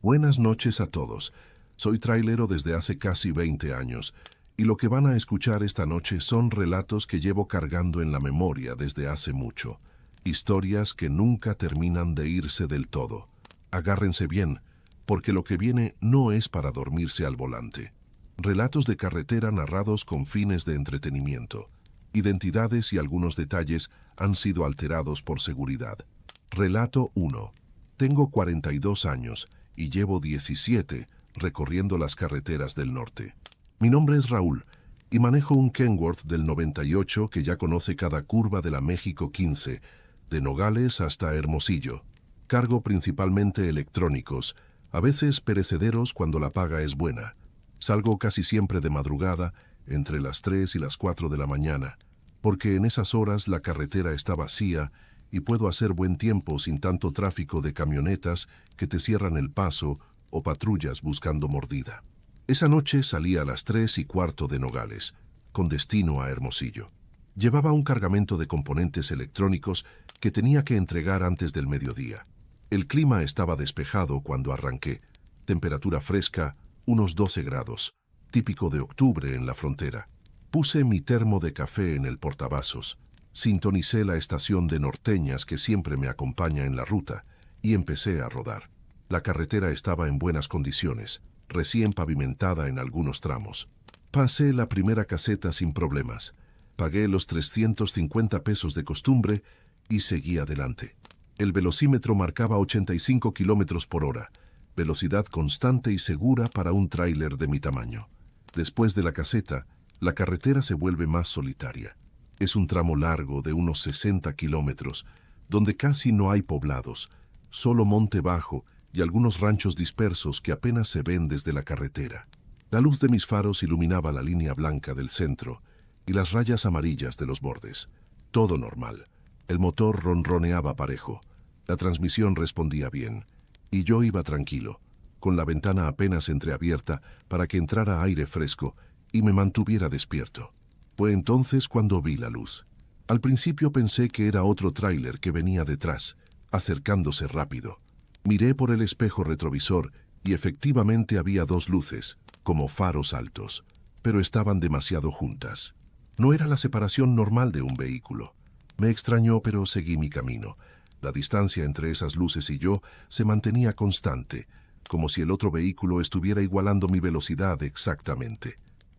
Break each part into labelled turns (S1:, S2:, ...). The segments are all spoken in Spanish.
S1: Buenas noches a todos. Soy trailero desde hace casi 20 años y lo que van a escuchar esta noche son relatos que llevo cargando en la memoria desde hace mucho. Historias que nunca terminan de irse del todo. Agárrense bien, porque lo que viene no es para dormirse al volante. Relatos de carretera narrados con fines de entretenimiento. Identidades y algunos detalles han sido alterados por seguridad. Relato 1. Tengo 42 años y llevo 17 recorriendo las carreteras del norte. Mi nombre es Raúl y manejo un Kenworth del 98 que ya conoce cada curva de la México 15, de Nogales hasta Hermosillo. Cargo principalmente electrónicos, a veces perecederos cuando la paga es buena. Salgo casi siempre de madrugada, entre las 3 y las 4 de la mañana, porque en esas horas la carretera está vacía y puedo hacer buen tiempo sin tanto tráfico de camionetas que te cierran el paso o patrullas buscando mordida. Esa noche salí a las 3:15 de Nogales, con destino a Hermosillo. Llevaba un cargamento de componentes electrónicos que tenía que entregar antes del mediodía. El clima estaba despejado cuando arranqué, temperatura fresca, unos 12 grados, típico de octubre en la frontera. Puse mi termo de café en el portavasos, sintonicé la estación de norteñas que siempre me acompaña en la ruta y empecé a rodar. La carretera estaba en buenas condiciones, recién pavimentada en algunos tramos. Pasé la primera caseta sin problemas, pagué los 350 pesos de costumbre y seguí adelante. El velocímetro marcaba 85 kilómetros por hora, velocidad constante y segura para un tráiler de mi tamaño. Después de la caseta, la carretera se vuelve más solitaria. Es un tramo largo de unos 60 kilómetros, donde casi no hay poblados, solo monte bajo y algunos ranchos dispersos que apenas se ven desde la carretera. La luz de mis faros iluminaba la línea blanca del centro y las rayas amarillas de los bordes. Todo normal. El motor ronroneaba parejo, la transmisión respondía bien, y yo iba tranquilo, con la ventana apenas entreabierta para que entrara aire fresco y me mantuviera despierto. Fue entonces cuando vi la luz. Al principio pensé que era otro tráiler que venía detrás, acercándose rápido. Miré por el espejo retrovisor y efectivamente había dos luces, como faros altos, pero estaban demasiado juntas. No era la separación normal de un vehículo. Me extrañó, pero seguí mi camino. La distancia entre esas luces y yo se mantenía constante, como si el otro vehículo estuviera igualando mi velocidad exactamente.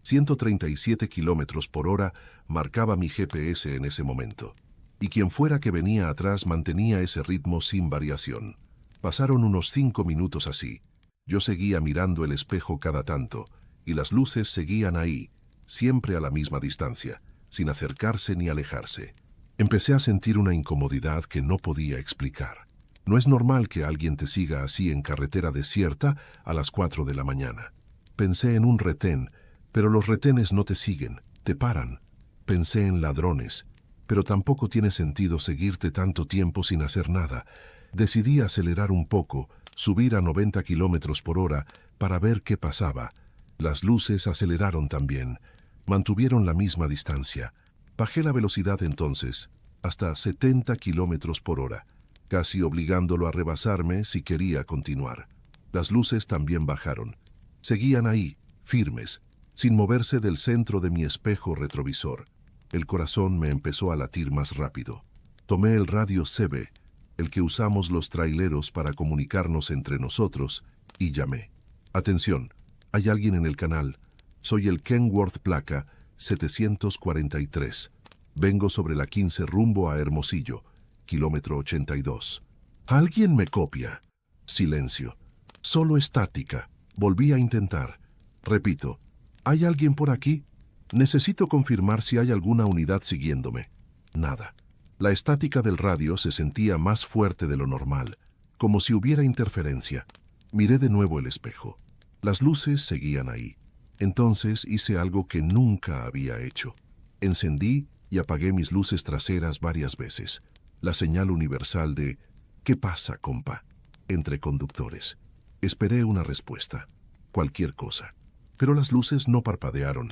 S1: 137 kilómetros por hora marcaba mi GPS en ese momento, y quien fuera que venía atrás mantenía ese ritmo sin variación. Pasaron unos 5 minutos así. Yo seguía mirando el espejo cada tanto, y las luces seguían ahí, siempre a la misma distancia, sin acercarse ni alejarse. Empecé a sentir una incomodidad que no podía explicar. No es normal que alguien te siga así en carretera desierta a las 4 de la mañana. Pensé en un retén, pero los retenes no te siguen, te paran. Pensé en ladrones, pero tampoco tiene sentido seguirte tanto tiempo sin hacer nada. Decidí acelerar un poco, subir a 90 kilómetros por hora para ver qué pasaba. Las luces aceleraron también, mantuvieron la misma distancia. Bajé la velocidad entonces, hasta 70 kilómetros por hora, casi obligándolo a rebasarme si quería continuar. Las luces también bajaron. Seguían ahí, firmes, sin moverse del centro de mi espejo retrovisor. El corazón me empezó a latir más rápido. Tomé el radio CB, el que usamos los traileros para comunicarnos entre nosotros, y llamé. Atención, hay alguien en el canal. Soy el Kenworth placa 743. Vengo sobre la 15 rumbo a Hermosillo, kilómetro 82. ¿Alguien me copia? Silencio. Solo estática. Volví a intentar. Repito. ¿Hay alguien por aquí? Necesito confirmar si hay alguna unidad siguiéndome. Nada. La estática del radio se sentía más fuerte de lo normal, como si hubiera interferencia. Miré de nuevo el espejo. Las luces seguían ahí. Entonces hice algo que nunca había hecho. Encendí y apagué mis luces traseras varias veces. La señal universal de «¿Qué pasa, compa?», entre conductores. Esperé una respuesta. Cualquier cosa. Pero las luces no parpadearon,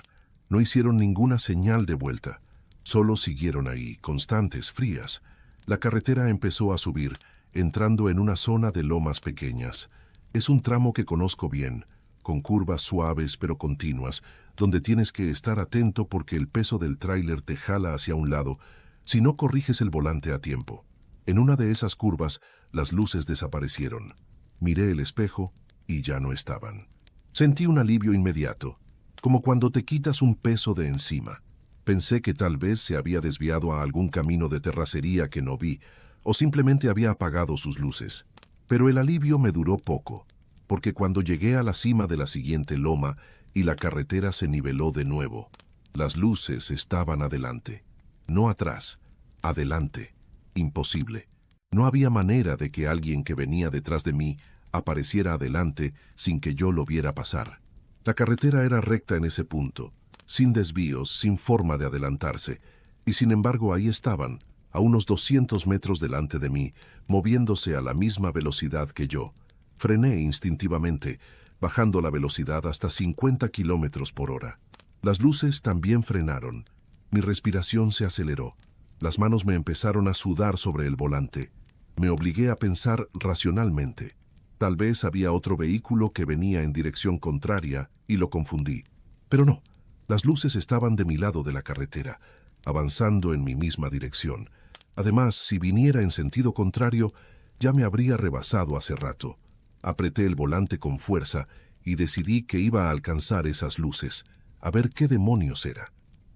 S1: no hicieron ninguna señal de vuelta, solo siguieron ahí, constantes, frías. La carretera empezó a subir, entrando en una zona de lomas pequeñas. Es un tramo que conozco bien, con curvas suaves pero continuas, donde tienes que estar atento porque el peso del tráiler te jala hacia un lado si no corriges el volante a tiempo. En una de esas curvas, las luces desaparecieron. Miré el espejo y ya no estaban. Sentí un alivio inmediato, como cuando te quitas un peso de encima. Pensé que tal vez se había desviado a algún camino de terracería que no vi, o simplemente había apagado sus luces. Pero el alivio me duró poco, porque cuando llegué a la cima de la siguiente loma y la carretera se niveló de nuevo, las luces estaban adelante, no atrás, adelante. Imposible. No había manera de que alguien que venía detrás de mí apareciera adelante sin que yo lo viera pasar. La carretera era recta en ese punto, sin desvíos, sin forma de adelantarse, y sin embargo ahí estaban, a unos 200 metros delante de mí, moviéndose a la misma velocidad que yo. Frené instintivamente, bajando la velocidad hasta 50 kilómetros por hora. Las luces también frenaron. Mi respiración se aceleró. Las manos me empezaron a sudar sobre el volante. Me obligué a pensar racionalmente. Tal vez había otro vehículo que venía en dirección contraria y lo confundí. Pero no, las luces estaban de mi lado de la carretera, avanzando en mi misma dirección. Además, si viniera en sentido contrario, ya me habría rebasado hace rato. Apreté el volante con fuerza y decidí que iba a alcanzar esas luces, a ver qué demonios era.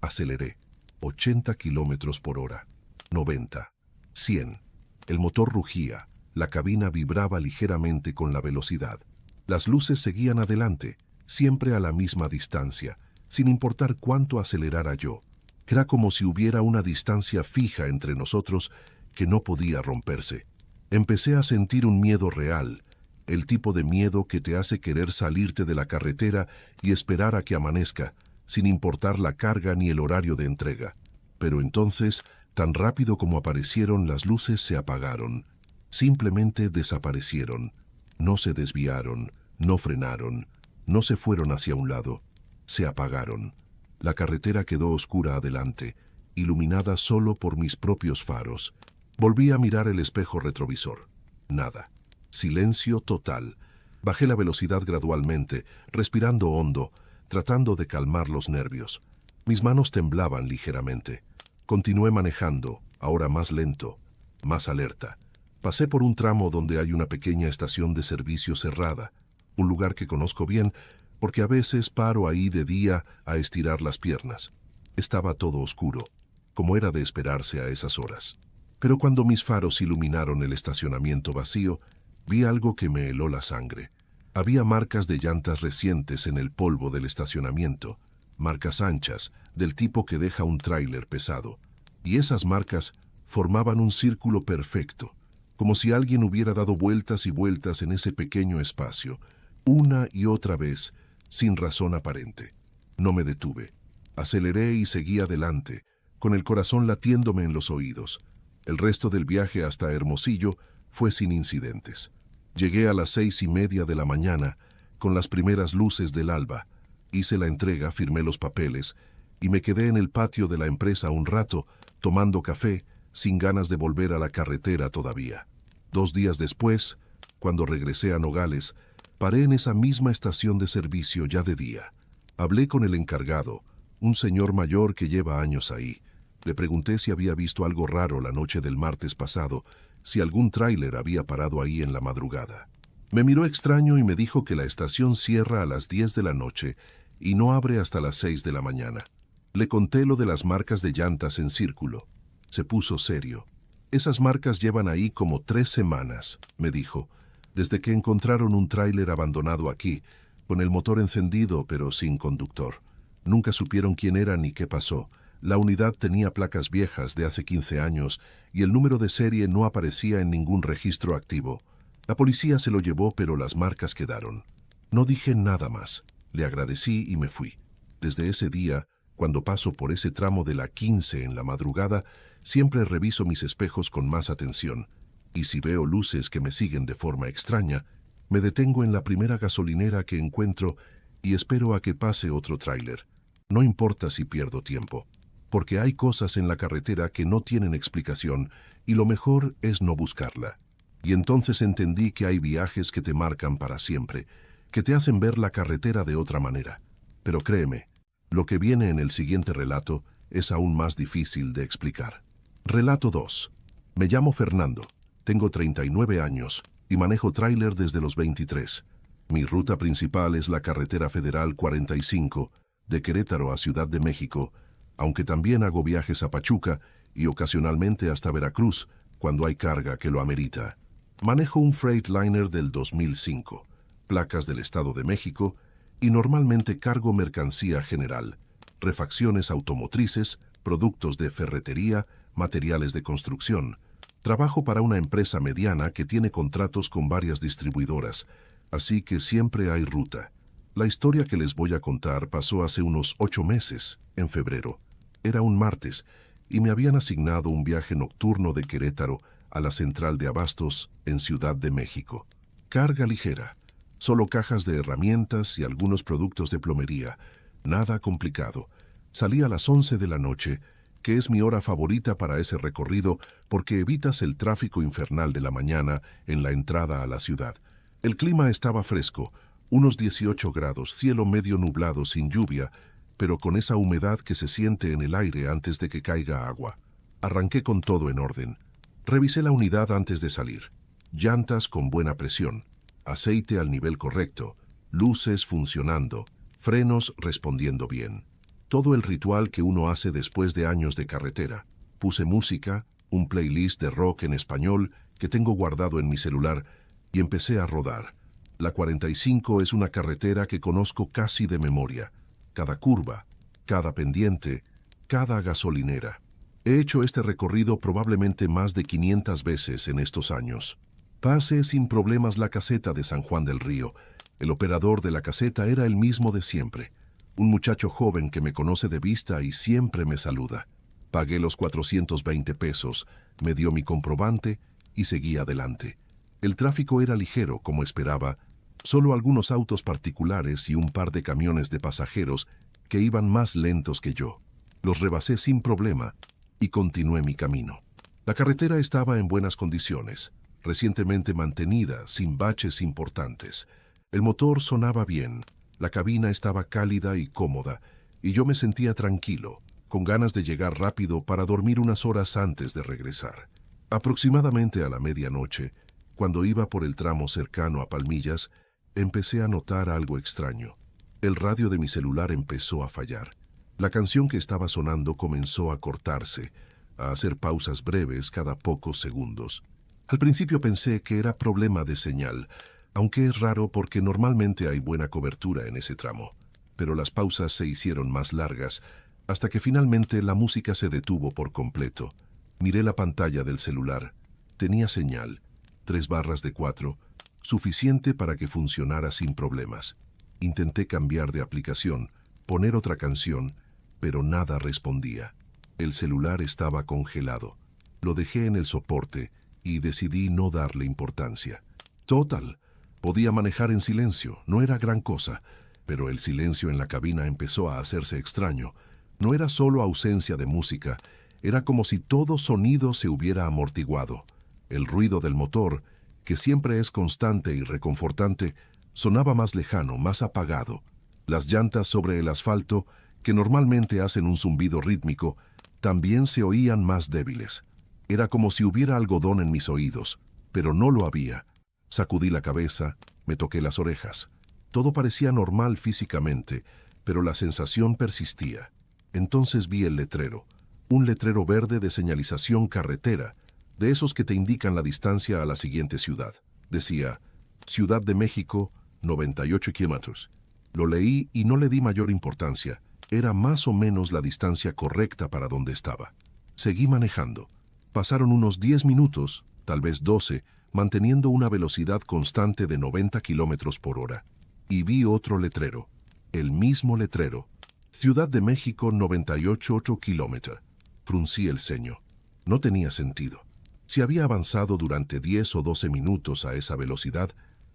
S1: Aceleré. 80 kilómetros por hora, 90, 100. El motor rugía, la cabina vibraba ligeramente con la velocidad. Las luces seguían adelante, siempre a la misma distancia, sin importar cuánto acelerara yo. Era como si hubiera una distancia fija entre nosotros que no podía romperse. Empecé a sentir un miedo real, el tipo de miedo que te hace querer salirte de la carretera y esperar a que amanezca, sin importar la carga ni el horario de entrega. Pero entonces, tan rápido como aparecieron, las luces se apagaron. Simplemente desaparecieron. No se desviaron, no frenaron, no se fueron hacia un lado. Se apagaron. La carretera quedó oscura adelante, iluminada solo por mis propios faros. Volví a mirar el espejo retrovisor. Nada. Silencio total. Bajé la velocidad gradualmente, respirando hondo, tratando de calmar los nervios. Mis manos temblaban ligeramente. Continué manejando, ahora más lento, más alerta. Pasé por un tramo donde hay una pequeña estación de servicio cerrada, un lugar que conozco bien porque a veces paro ahí de día a estirar las piernas. Estaba todo oscuro, como era de esperarse a esas horas. Pero cuando mis faros iluminaron el estacionamiento vacío, vi algo que me heló la sangre. Había marcas de llantas recientes en el polvo del estacionamiento, marcas anchas, del tipo que deja un tráiler pesado. Y esas marcas formaban un círculo perfecto, como si alguien hubiera dado vueltas y vueltas en ese pequeño espacio, una y otra vez, sin razón aparente. No me detuve. Aceleré y seguí adelante, con el corazón latiéndome en los oídos. El resto del viaje hasta Hermosillo fue sin incidentes. Llegué a las 6:30 de la mañana, con las primeras luces del alba. Hice la entrega, firmé los papeles, y me quedé en el patio de la empresa un rato, tomando café, sin ganas de volver a la carretera todavía. 2 días después, cuando regresé a Nogales, paré en esa misma estación de servicio ya de día. Hablé con el encargado, un señor mayor que lleva años ahí. Le pregunté si había visto algo raro la noche del martes pasado, si algún tráiler había parado ahí en la madrugada. Me miró extraño y me dijo que la estación cierra a las 10 de la noche y no abre hasta las 6 de la mañana. Le conté lo de las marcas de llantas en círculo. Se puso serio. Esas marcas llevan ahí como 3 semanas, me dijo, desde que encontraron un tráiler abandonado aquí, con el motor encendido pero sin conductor. Nunca supieron quién era ni qué pasó. La unidad tenía placas viejas de hace 15 años y el número de serie no aparecía en ningún registro activo. La policía se lo llevó, pero las marcas quedaron. No dije nada más. Le agradecí y me fui. Desde ese día, cuando paso por ese tramo de la 15 en la madrugada, siempre reviso mis espejos con más atención. Y si veo luces que me siguen de forma extraña, me detengo en la primera gasolinera que encuentro y espero a que pase otro tráiler. No importa si pierdo tiempo, porque hay cosas en la carretera que no tienen explicación y lo mejor es no buscarla. Y entonces entendí que hay viajes que te marcan para siempre, que te hacen ver la carretera de otra manera. Pero créeme, lo que viene en el siguiente relato es aún más difícil de explicar. Relato 2. Me llamo Fernando, tengo 39 años y manejo tráiler desde los 23. Mi ruta principal es la carretera federal 45, de Querétaro a Ciudad de México, aunque también hago viajes a Pachuca y ocasionalmente hasta Veracruz, cuando hay carga que lo amerita. Manejo un Freightliner del 2005, placas del Estado de México, y normalmente cargo mercancía general, refacciones automotrices, productos de ferretería, materiales de construcción. Trabajo para una empresa mediana que tiene contratos con varias distribuidoras, así que siempre hay ruta. La historia que les voy a contar pasó hace unos 8 meses, en febrero. Era un martes, y me habían asignado un viaje nocturno de Querétaro a la central de abastos en Ciudad de México. Carga ligera, solo cajas de herramientas y algunos productos de plomería. Nada complicado. Salí a las 11 de la noche, que es mi hora favorita para ese recorrido porque evitas el tráfico infernal de la mañana en la entrada a la ciudad. El clima estaba fresco, unos 18 grados, cielo medio nublado sin lluvia, pero con esa humedad que se siente en el aire antes de que caiga agua. Arranqué con todo en orden. Revisé la unidad antes de salir. Llantas con buena presión, aceite al nivel correcto, luces funcionando, frenos respondiendo bien. Todo el ritual que uno hace después de años de carretera. Puse música, un playlist de rock en español que tengo guardado en mi celular y empecé a rodar. La 45 es una carretera que conozco casi de memoria. Cada curva, cada pendiente, cada gasolinera. He hecho este recorrido probablemente más de 500 veces en estos años. Pasé sin problemas la caseta de San Juan del Río. El operador de la caseta era el mismo de siempre. Un muchacho joven que me conoce de vista y siempre me saluda. Pagué los 420 pesos, me dio mi comprobante y seguí adelante. El tráfico era ligero, como esperaba, solo algunos autos particulares y un par de camiones de pasajeros que iban más lentos que yo. Los rebasé sin problema y continué mi camino. La carretera estaba en buenas condiciones, recientemente mantenida, sin baches importantes. El motor sonaba bien, la cabina estaba cálida y cómoda, y yo me sentía tranquilo, con ganas de llegar rápido para dormir unas horas antes de regresar. Aproximadamente a la medianoche, cuando iba por el tramo cercano a Palmillas, empecé a notar algo extraño. El radio de mi celular empezó a fallar. La canción que estaba sonando comenzó a cortarse, a hacer pausas breves cada pocos segundos. Al principio pensé que era problema de señal, aunque es raro porque normalmente hay buena cobertura en ese tramo. Pero las pausas se hicieron más largas, hasta que finalmente la música se detuvo por completo. Miré la pantalla del celular. Tenía señal, 3 barras de 4, suficiente para que funcionara sin problemas. Intenté cambiar de aplicación, poner otra canción, pero nada respondía. El celular estaba congelado. Lo dejé en el soporte y decidí no darle importancia. Total, podía manejar en silencio, no era gran cosa, pero el silencio en la cabina empezó a hacerse extraño. No era solo ausencia de música, era como si todo sonido se hubiera amortiguado. El ruido del motor, que siempre es constante y reconfortante, sonaba más lejano, más apagado. Las llantas sobre el asfalto, que normalmente hacen un zumbido rítmico, también se oían más débiles. Era como si hubiera algodón en mis oídos, pero no lo había. Sacudí la cabeza, me toqué las orejas. Todo parecía normal físicamente, pero la sensación persistía. Entonces vi el letrero, un letrero verde de señalización carretera, de esos que te indican la distancia a la siguiente ciudad. Decía, Ciudad de México, 98 kilómetros. Lo leí y no le di mayor importancia. Era más o menos la distancia correcta para donde estaba. Seguí manejando. Pasaron unos 10 minutos, tal vez 12, manteniendo una velocidad constante de 90 kilómetros por hora. Y vi otro letrero, el mismo letrero. Ciudad de México, 98 kilómetros. Fruncí el ceño. No tenía sentido. Si había avanzado durante 10 o 12 minutos a esa velocidad,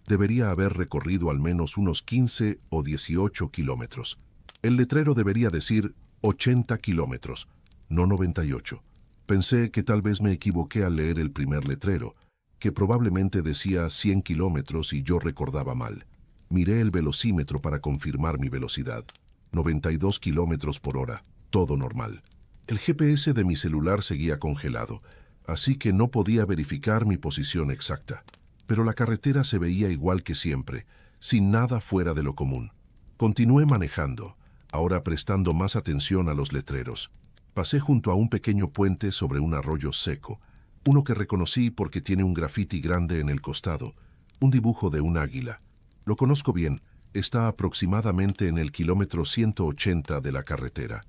S1: debería haber recorrido al menos unos 15 o 18 kilómetros. El letrero debería decir 80 kilómetros, no 98. Pensé que tal vez me equivoqué al leer el primer letrero, que probablemente decía 100 kilómetros y yo recordaba mal. Miré el velocímetro para confirmar mi velocidad. 92 kilómetros por hora, todo normal. El GPS de mi celular seguía congelado, así que no podía verificar mi posición exacta. Pero la carretera se veía igual que siempre, sin nada fuera de lo común. Continué manejando, ahora prestando más atención a los letreros. Pasé junto a un pequeño puente sobre un arroyo seco, uno que reconocí porque tiene un grafiti grande en el costado, un dibujo de un águila. Lo conozco bien, está aproximadamente en el kilómetro 180 de la carretera.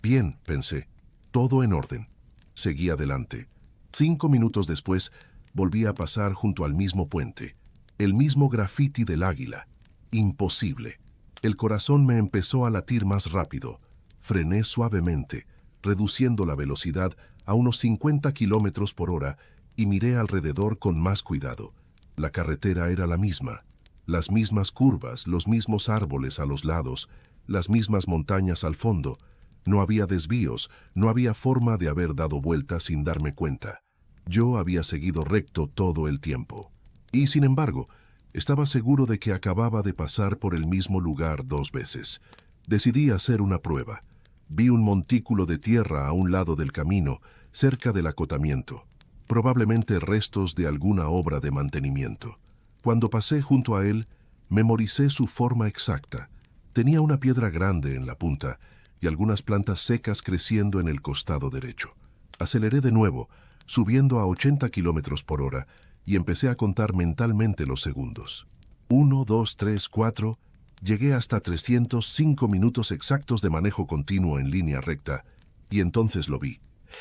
S1: Bien, pensé, todo en orden. Seguí adelante. 5 minutos después, volví a pasar junto al mismo puente. El mismo grafiti del águila. Imposible. El corazón me empezó a latir más rápido. Frené suavemente, reduciendo la velocidad a unos 50 kilómetros por hora y miré alrededor con más cuidado. La carretera era la misma. Las mismas curvas, los mismos árboles a los lados, las mismas montañas al fondo. No había desvíos, no había forma de haber dado vueltas sin darme cuenta. Yo había seguido recto todo el tiempo. Y, sin embargo, estaba seguro de que acababa de pasar por el mismo lugar 2 veces. Decidí hacer una prueba. Vi un montículo de tierra a un lado del camino, cerca del acotamiento. Probablemente restos de alguna obra de mantenimiento. Cuando pasé junto a él, memoricé su forma exacta. Tenía una piedra grande en la punta y algunas plantas secas creciendo en el costado derecho. Aceleré de nuevo, subiendo a 80 kilómetros por hora, y empecé a contar mentalmente los segundos. 1, 2, 3, 4... Llegué hasta 305 minutos exactos de manejo continuo en línea recta, y entonces lo vi.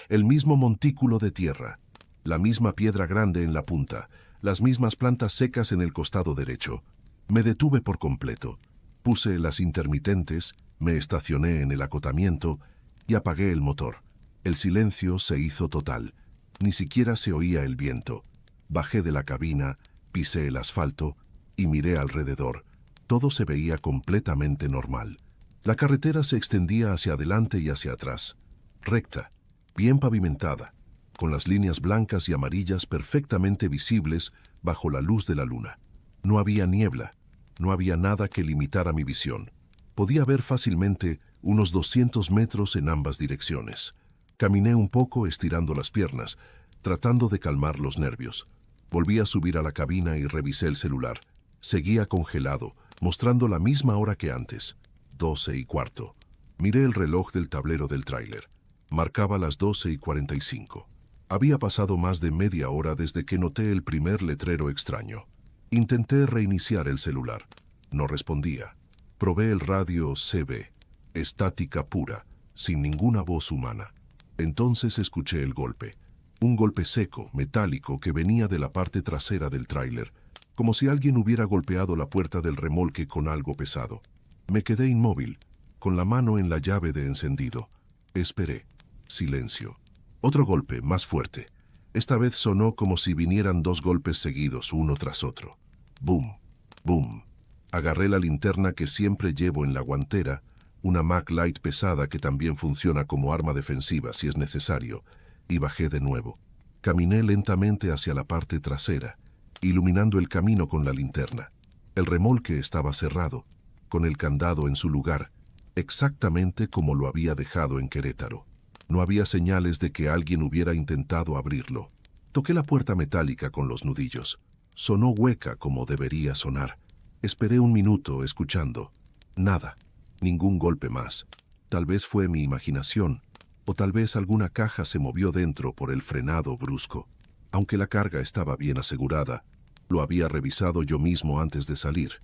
S1: El mismo montículo de tierra, la misma piedra grande en la punta, las mismas plantas secas en el costado derecho. Me detuve por completo. Puse las intermitentes, me estacioné en el acotamiento y apagué el motor. El silencio se hizo total. Ni siquiera se oía el viento. Bajé de la cabina, pisé el asfalto y miré alrededor. Todo se veía completamente normal. La carretera se extendía hacia adelante y hacia atrás, recta, bien pavimentada, con las líneas blancas y amarillas perfectamente visibles bajo la luz de la luna. No había niebla, no había nada que limitara mi visión. Podía ver fácilmente unos 200 metros en ambas direcciones. Caminé un poco estirando las piernas, tratando de calmar los nervios. Volví a subir a la cabina y revisé el celular. Seguía congelado, mostrando la misma hora que antes, 12:15. Miré el reloj del tablero del tráiler. Marcaba las 12:45. Había pasado más de media hora desde que noté el primer letrero extraño. Intenté reiniciar el celular. No respondía. Probé el radio CB, estática pura, sin ninguna voz humana. Entonces escuché el golpe. Un golpe seco, metálico, que venía de la parte trasera del tráiler, como si alguien hubiera golpeado la puerta del remolque con algo pesado. Me quedé inmóvil, con la mano en la llave de encendido. Esperé. Silencio. Otro golpe, más fuerte. Esta vez sonó como si vinieran 2 golpes seguidos, uno tras otro. Boom, boom. Agarré la linterna que siempre llevo en la guantera, una Mac Light pesada que también funciona como arma defensiva si es necesario, y bajé de nuevo. Caminé lentamente hacia la parte trasera, iluminando el camino con la linterna. El remolque estaba cerrado, con el candado en su lugar, exactamente como lo había dejado en Querétaro. No había señales de que alguien hubiera intentado abrirlo. Toqué la puerta metálica con los nudillos. Sonó hueca como debería sonar. Esperé un minuto escuchando. Nada, ningún golpe más. Tal vez fue mi imaginación, o tal vez alguna caja se movió dentro por el frenado brusco. Aunque la carga estaba bien asegurada, lo había revisado yo mismo antes de salir.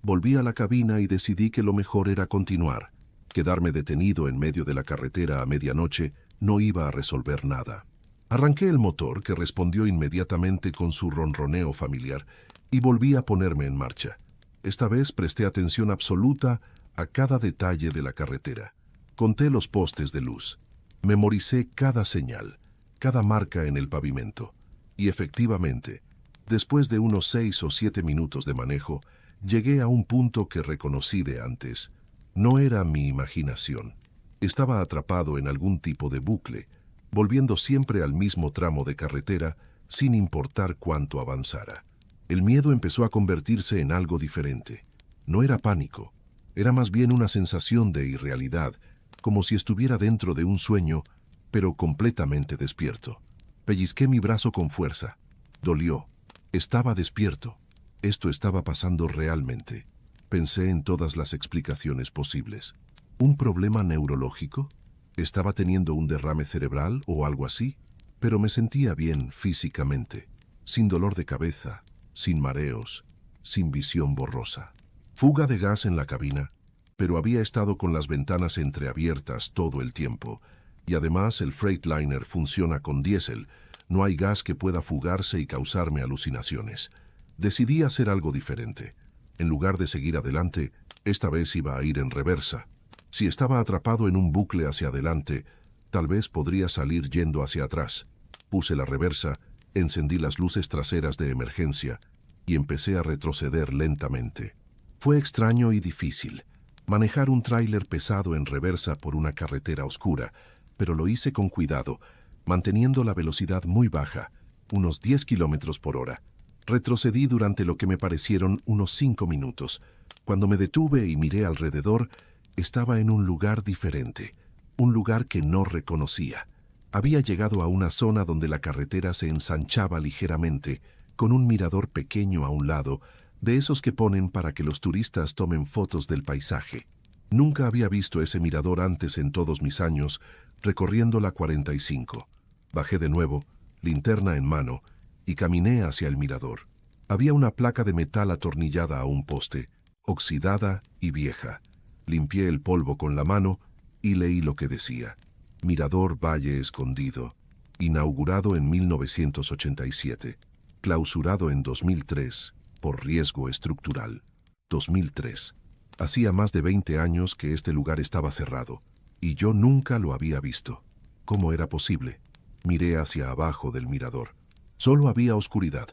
S1: Volví a la cabina y decidí que lo mejor era continuar. Quedarme detenido en medio de la carretera a medianoche no iba a resolver nada. Arranqué el motor, que respondió inmediatamente con su ronroneo familiar, y volví a ponerme en marcha. Esta vez presté atención absoluta a cada detalle de la carretera. Conté los postes de luz. Memoricé cada señal, cada marca en el pavimento. Y efectivamente, después de unos 6 o 7 minutos de manejo, llegué a un punto que reconocí de antes. No era mi imaginación. Estaba atrapado en algún tipo de bucle, volviendo siempre al mismo tramo de carretera, sin importar cuánto avanzara. El miedo empezó a convertirse en algo diferente. No era pánico, era más bien una sensación de irrealidad, como si estuviera dentro de un sueño, pero completamente despierto. Pellizqué mi brazo con fuerza. Dolió. Estaba despierto. Esto estaba pasando realmente. Pensé en todas las explicaciones posibles. ¿Un problema neurológico? ¿Estaba teniendo un derrame cerebral o algo así? Pero me sentía bien físicamente, sin dolor de cabeza, sin mareos, sin visión borrosa. Fuga de gas en la cabina, pero había estado con las ventanas entreabiertas todo el tiempo, y además el Freightliner funciona con diésel, no hay gas que pueda fugarse y causarme alucinaciones. Decidí hacer algo diferente. En lugar de seguir adelante, esta vez iba a ir en reversa. Si estaba atrapado en un bucle hacia adelante, tal vez podría salir yendo hacia atrás. Puse la reversa, encendí las luces traseras de emergencia y empecé a retroceder lentamente. Fue extraño y difícil. Manejar un tráiler pesado en reversa por una carretera oscura, pero lo hice con cuidado, manteniendo la velocidad muy baja, unos 10 kilómetros por hora. Retrocedí durante lo que me parecieron unos 5 minutos. Cuando me detuve y miré alrededor, estaba en un lugar diferente, un lugar que no reconocía. Había llegado a una zona donde la carretera se ensanchaba ligeramente, con un mirador pequeño a un lado, de esos que ponen para que los turistas tomen fotos del paisaje. Nunca había visto ese mirador antes en todos mis años, recorriendo la 45. Bajé de nuevo, linterna en mano, y caminé hacia el mirador. Había una placa de metal atornillada a un poste, oxidada y vieja. Limpié el polvo con la mano y leí lo que decía. Mirador Valle Escondido, inaugurado en 1987, clausurado en 2003 por riesgo estructural. 2003. Hacía más de 20 años que este lugar estaba cerrado, y yo nunca lo había visto. ¿Cómo era posible? Miré hacia abajo del mirador. Solo había oscuridad.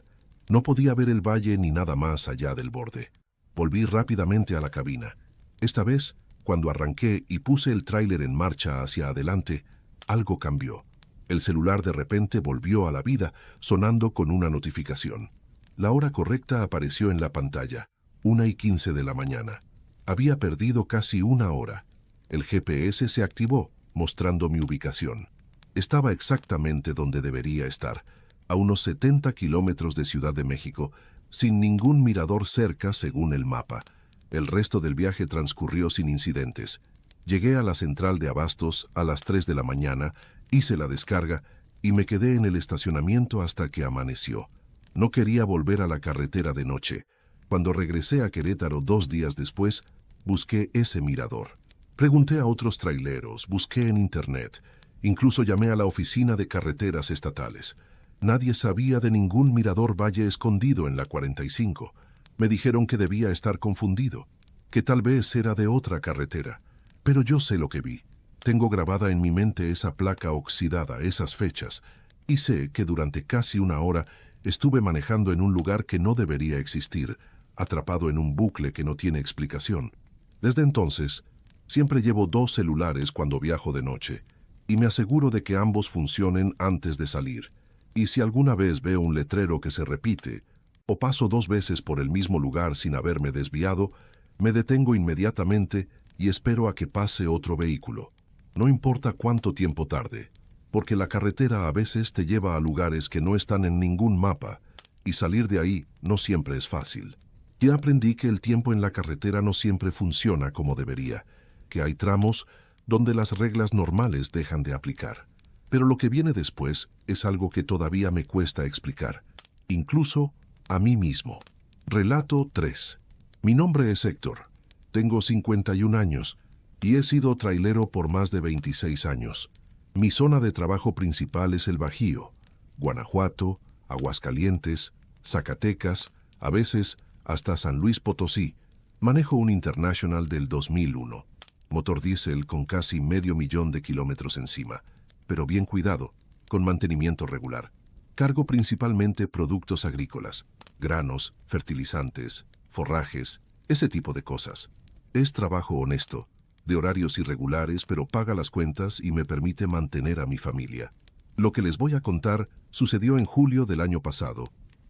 S1: No podía ver el valle ni nada más allá del borde. Volví rápidamente a la cabina. Esta vez, cuando arranqué y puse el tráiler en marcha hacia adelante, algo cambió. El celular de repente volvió a la vida, sonando con una notificación. La hora correcta apareció en la pantalla, 1:15 de la mañana. Había perdido casi una hora. El GPS se activó, mostrando mi ubicación. Estaba exactamente donde debería estar, a unos 70 kilómetros de Ciudad de México, sin ningún mirador cerca según el mapa. El resto del viaje transcurrió sin incidentes. Llegué a la central de abastos a las 3 de la mañana, hice la descarga y me quedé en el estacionamiento hasta que amaneció. No quería volver a la carretera de noche. Cuando regresé a Querétaro 2 días después, busqué ese mirador. Pregunté a otros traileros, busqué en internet, incluso llamé a la oficina de carreteras estatales. Nadie sabía de ningún mirador Valle Escondido en la 45. Me dijeron que debía estar confundido, que tal vez era de otra carretera. Pero yo sé lo que vi. Tengo grabada en mi mente esa placa oxidada, esas fechas, y sé que durante casi una hora estuve manejando en un lugar que no debería existir, atrapado en un bucle que no tiene explicación. Desde entonces, siempre llevo 2 celulares cuando viajo de noche, y me aseguro de que ambos funcionen antes de salir. Y si alguna vez veo un letrero que se repite, o paso 2 veces por el mismo lugar sin haberme desviado, me detengo inmediatamente y espero a que pase otro vehículo. No importa cuánto tiempo tarde, porque la carretera a veces te lleva a lugares que no están en ningún mapa, y salir de ahí no siempre es fácil. Ya aprendí que el tiempo en la carretera no siempre funciona como debería, que hay tramos donde las reglas normales dejan de aplicar. Pero lo que viene después es algo que todavía me cuesta explicar, incluso a mí mismo. Relato 3. Mi nombre es Héctor. Tengo 51 años y he sido trailero por más de 26 años. Mi zona de trabajo principal es el Bajío, Guanajuato, Aguascalientes, Zacatecas, a veces hasta San Luis Potosí. Manejo un International del 2001, motor diésel con casi 500,000 de kilómetros encima, pero bien cuidado, con mantenimiento regular. Cargo principalmente productos agrícolas, granos, fertilizantes, forrajes, ese tipo de cosas. Es trabajo honesto, de horarios irregulares, pero paga las cuentas y me permite mantener a mi familia. Lo que les voy a contar sucedió en julio del año pasado,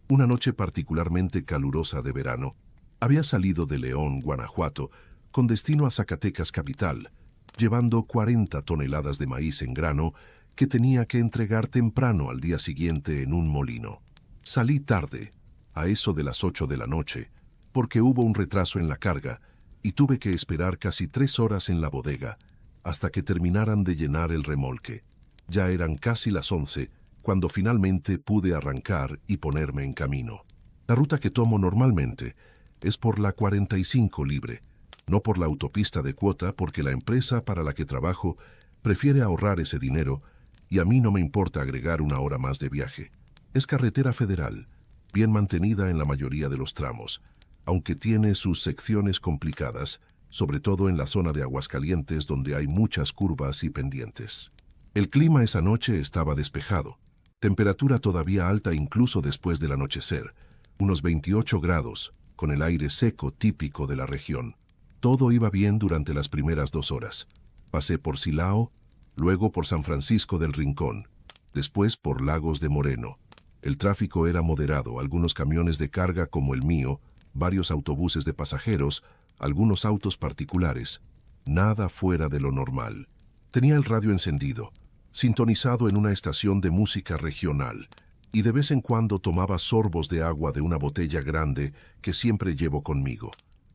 S1: una noche particularmente calurosa de verano. Había salido de León, Guanajuato, con destino a Zacatecas capital, llevando 40 toneladas de maíz en grano que tenía que entregar temprano al día siguiente en un molino. Salí tarde, a eso de las 8 de la noche, porque hubo un retraso en la carga y tuve que esperar casi 3 horas en la bodega hasta que terminaran de llenar el remolque. Ya eran casi las 11 cuando finalmente pude arrancar y ponerme en camino. La ruta que tomo normalmente es por la 45 libre, no por la autopista de cuota porque la empresa para la que trabajo prefiere ahorrar ese dinero y a mí no me importa agregar una hora más de viaje. Es carretera federal, bien mantenida en la mayoría de los tramos, aunque tiene sus secciones complicadas, sobre todo en la zona de Aguascalientes donde hay muchas curvas y pendientes. El clima esa noche estaba despejado, temperatura todavía alta incluso después del anochecer, unos 28 grados, con el aire seco típico de la región. Todo iba bien durante las primeras 2 horas. Pasé por Silao, luego por San Francisco del Rincón, después por Lagos de Moreno. El tráfico era moderado, algunos camiones de carga como el mío, varios autobuses de pasajeros, algunos autos particulares. Nada fuera de lo normal. Tenía el radio encendido, sintonizado en una estación de música regional, y de vez en cuando tomaba sorbos de agua de una botella grande que siempre llevo conmigo.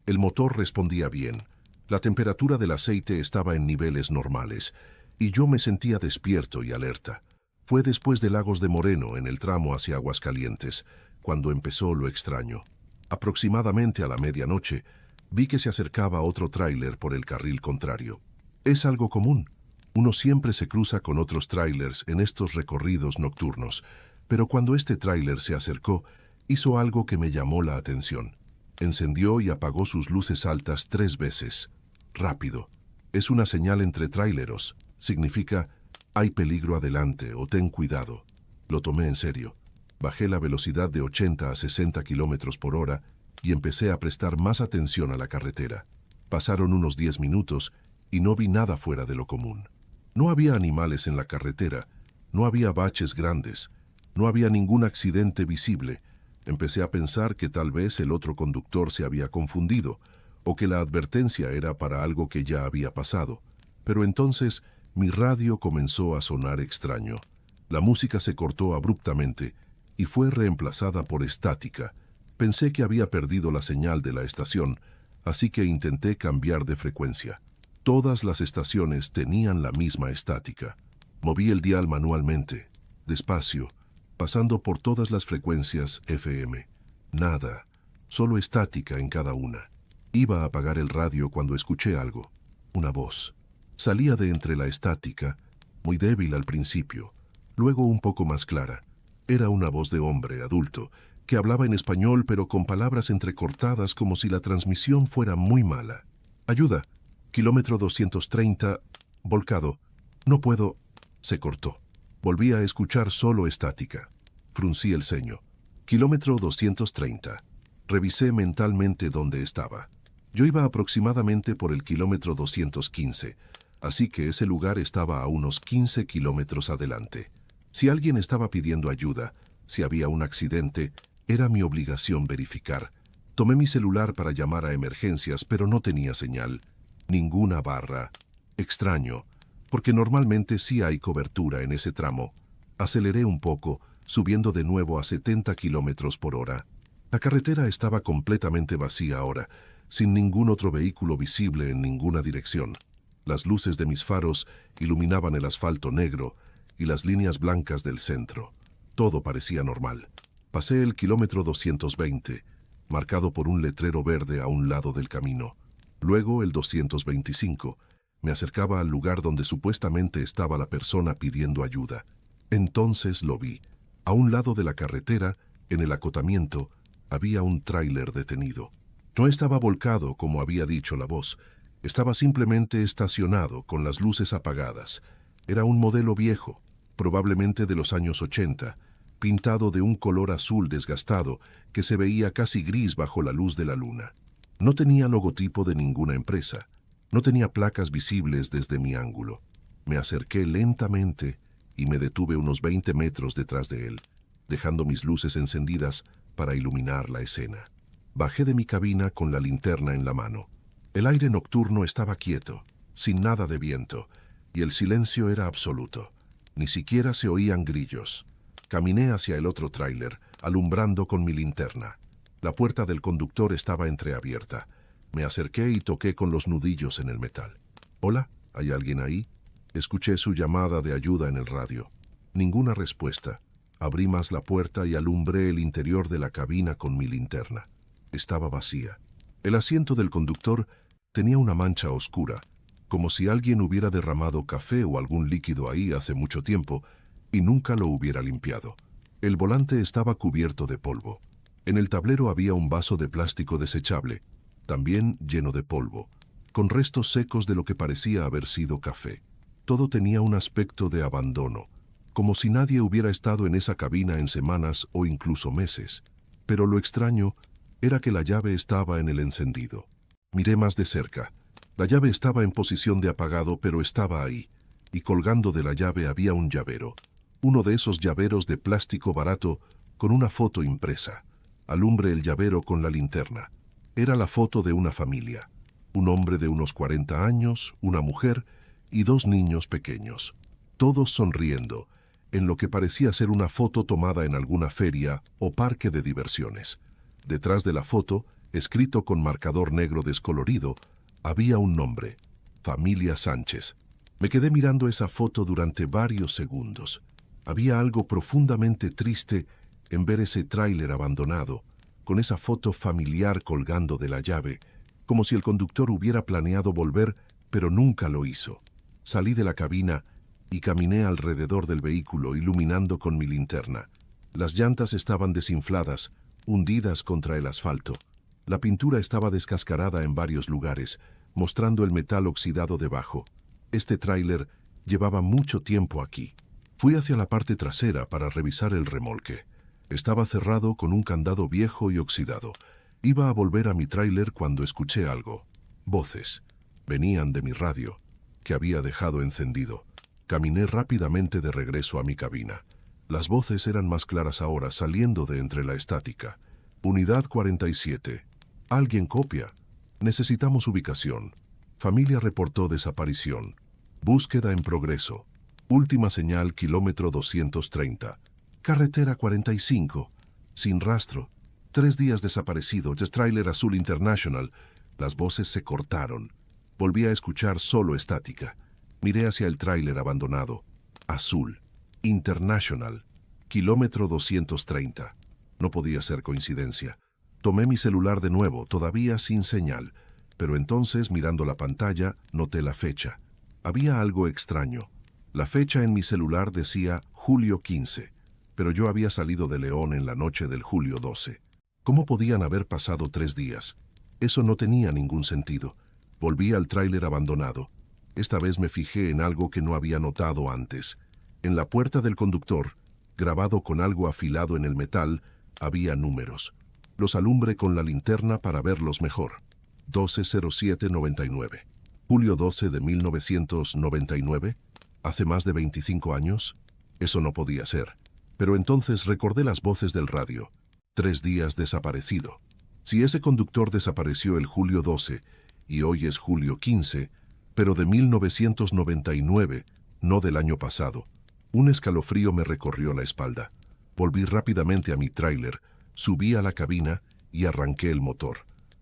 S1: El motor respondía bien, la temperatura del aceite estaba en niveles normales, y yo me sentía despierto y alerta. Fue después de Lagos de Moreno, en el tramo hacia Aguascalientes, cuando empezó lo extraño. Aproximadamente a la medianoche, vi que se acercaba otro tráiler por el carril contrario. Es algo común. Uno siempre se cruza con otros tráilers en estos recorridos nocturnos, pero cuando este tráiler se acercó, hizo algo que me llamó la atención. Encendió y apagó sus luces altas 3 veces. Rápido. Es una señal entre tráileros. Significa, hay peligro adelante o ten cuidado. Lo tomé en serio. Bajé la velocidad de 80 a 60 kilómetros por hora y empecé a prestar más atención a la carretera. Pasaron unos 10 minutos y no vi nada fuera de lo común. No había animales en la carretera, no había baches grandes, no había ningún accidente visible. Empecé a pensar que tal vez el otro conductor se había confundido o que la advertencia era para algo que ya había pasado. Pero entonces mi radio comenzó a sonar extraño. La música se cortó abruptamente y fue reemplazada por estática. Pensé que había perdido la señal de la estación, así que intenté cambiar de frecuencia. Todas las estaciones tenían la misma estática. Moví el dial manualmente, despacio, pasando por todas las frecuencias FM. Nada, solo estática en cada una. Iba a apagar el radio cuando escuché algo. Una voz. Salía de entre la estática, muy débil al principio, luego un poco más clara. Era una voz de hombre adulto, que hablaba en español pero con palabras entrecortadas como si la transmisión fuera muy mala. «Ayuda, kilómetro 230, volcado. No puedo...» Se cortó. Volví a escuchar solo estática. Fruncí el ceño. Kilómetro 230. Revisé mentalmente dónde estaba. Yo iba aproximadamente por el kilómetro 215, así que ese lugar estaba a unos 15 kilómetros adelante. Si alguien estaba pidiendo ayuda, si había un accidente, era mi obligación verificar. Tomé mi celular para llamar a emergencias, pero no tenía señal. Ninguna barra. Extraño, porque normalmente sí hay cobertura en ese tramo. Aceleré un poco, subiendo de nuevo a 70 kilómetros por hora. La carretera estaba completamente vacía ahora, sin ningún otro vehículo visible en ninguna dirección. Las luces de mis faros iluminaban el asfalto negro y las líneas blancas del centro. Todo parecía normal. Pasé el kilómetro 220, marcado por un letrero verde a un lado del camino. Luego el 225. Me acercaba al lugar donde supuestamente estaba la persona pidiendo ayuda. Entonces lo vi. A un lado de la carretera, en el acotamiento, había un tráiler detenido. No estaba volcado como había dicho la voz. Estaba simplemente estacionado con las luces apagadas. Era un modelo viejo, probablemente de los años 80, pintado de un color azul desgastado que se veía casi gris bajo la luz de la luna. No tenía logotipo de ninguna empresa. No tenía placas visibles desde mi ángulo. Me acerqué lentamente y me detuve unos 20 metros detrás de él, dejando mis luces encendidas para iluminar la escena. Bajé de mi cabina con la linterna en la mano. El aire nocturno estaba quieto, sin nada de viento, y el silencio era absoluto. Ni siquiera se oían grillos. Caminé hacia el otro tráiler, alumbrando con mi linterna. La puerta del conductor estaba entreabierta. Me acerqué y toqué con los nudillos en el metal. «Hola, ¿hay alguien ahí?» Escuché su llamada de ayuda en el radio. Ninguna respuesta. Abrí más la puerta y alumbré el interior de la cabina con mi linterna. Estaba vacía. El asiento del conductor tenía una mancha oscura, como si alguien hubiera derramado café o algún líquido ahí hace mucho tiempo y nunca lo hubiera limpiado. El volante estaba cubierto de polvo. En el tablero había un vaso de plástico desechable, también lleno de polvo, con restos secos de lo que parecía haber sido café. Todo tenía un aspecto de abandono, como si nadie hubiera estado en esa cabina en semanas o incluso meses. Pero lo extraño era que la llave estaba en el encendido. Miré más de cerca. La llave estaba en posición de apagado, pero estaba ahí, y colgando de la llave había un llavero. Uno de esos llaveros de plástico barato con una foto impresa. Alumbré el llavero con la linterna. Era la foto de una familia. Un hombre de unos 40 años, una mujer y 2 niños pequeños. Todos sonriendo, en lo que parecía ser una foto tomada en alguna feria o parque de diversiones. Detrás de la foto, escrito con marcador negro descolorido, había un nombre: Familia Sánchez. Me quedé mirando esa foto durante varios segundos. Había algo profundamente triste en ver ese tráiler abandonado, con esa foto familiar colgando de la llave, como si el conductor hubiera planeado volver, pero nunca lo hizo. Salí de la cabina y caminé alrededor del vehículo, iluminando con mi linterna. Las llantas estaban desinfladas, hundidas contra el asfalto. La pintura estaba descascarada en varios lugares, mostrando el metal oxidado debajo. Este tráiler llevaba mucho tiempo aquí. Fui hacia la parte trasera para revisar el remolque. Estaba cerrado con un candado viejo y oxidado. Iba a volver a mi tráiler cuando escuché algo. Voces. Venían de mi radio, que había dejado encendido. Caminé rápidamente de regreso a mi cabina. Las voces eran más claras ahora, saliendo de entre la estática. Unidad 47. Alguien copia. Necesitamos ubicación. Familia reportó desaparición. Búsqueda en progreso. Última señal, kilómetro 230. Carretera 45. Sin rastro. 3 días desaparecido. Tráiler Azul International. Las voces se cortaron. Volví a escuchar solo estática. Miré hacia el tráiler abandonado. Azul International. Kilómetro 230. No podía ser coincidencia. Tomé mi celular de nuevo, todavía sin señal, pero entonces, mirando la pantalla, noté la fecha. Había algo extraño. La fecha en mi celular decía julio 15, pero yo había salido de León en la noche del julio 12. ¿Cómo podían haber pasado 3 días? Eso no tenía ningún sentido. Volví al tráiler abandonado. Esta vez me fijé en algo que no había notado antes. En la puerta del conductor, grabado con algo afilado en el metal, había números. Los alumbré con la linterna para verlos mejor. 120799. Julio 12 de 1999. ¿Hace más de 25 años? Eso no podía ser. Pero entonces recordé las voces del radio. 3 días desaparecido. Si ese conductor desapareció el julio 12 y hoy es julio 15, pero de 1999, no del año pasado. Un escalofrío me recorrió la espalda. Volví rápidamente a mi tráiler, subí a la cabina y arranqué el motor.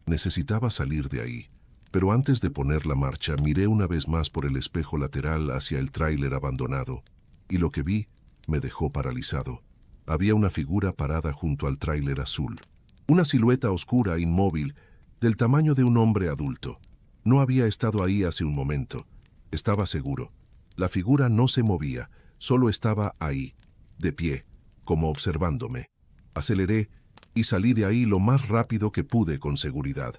S1: Necesitaba salir de ahí. Pero antes de poner la marcha, miré una vez más por el espejo lateral hacia el tráiler abandonado, y lo que vi me dejó paralizado. Había una figura parada junto al tráiler azul. Una silueta oscura, inmóvil, del tamaño de un hombre adulto. No había estado ahí hace un momento. Estaba seguro. La figura no se movía, solo estaba ahí, de pie, como observándome. Aceleré y salí de ahí lo más rápido que pude con seguridad.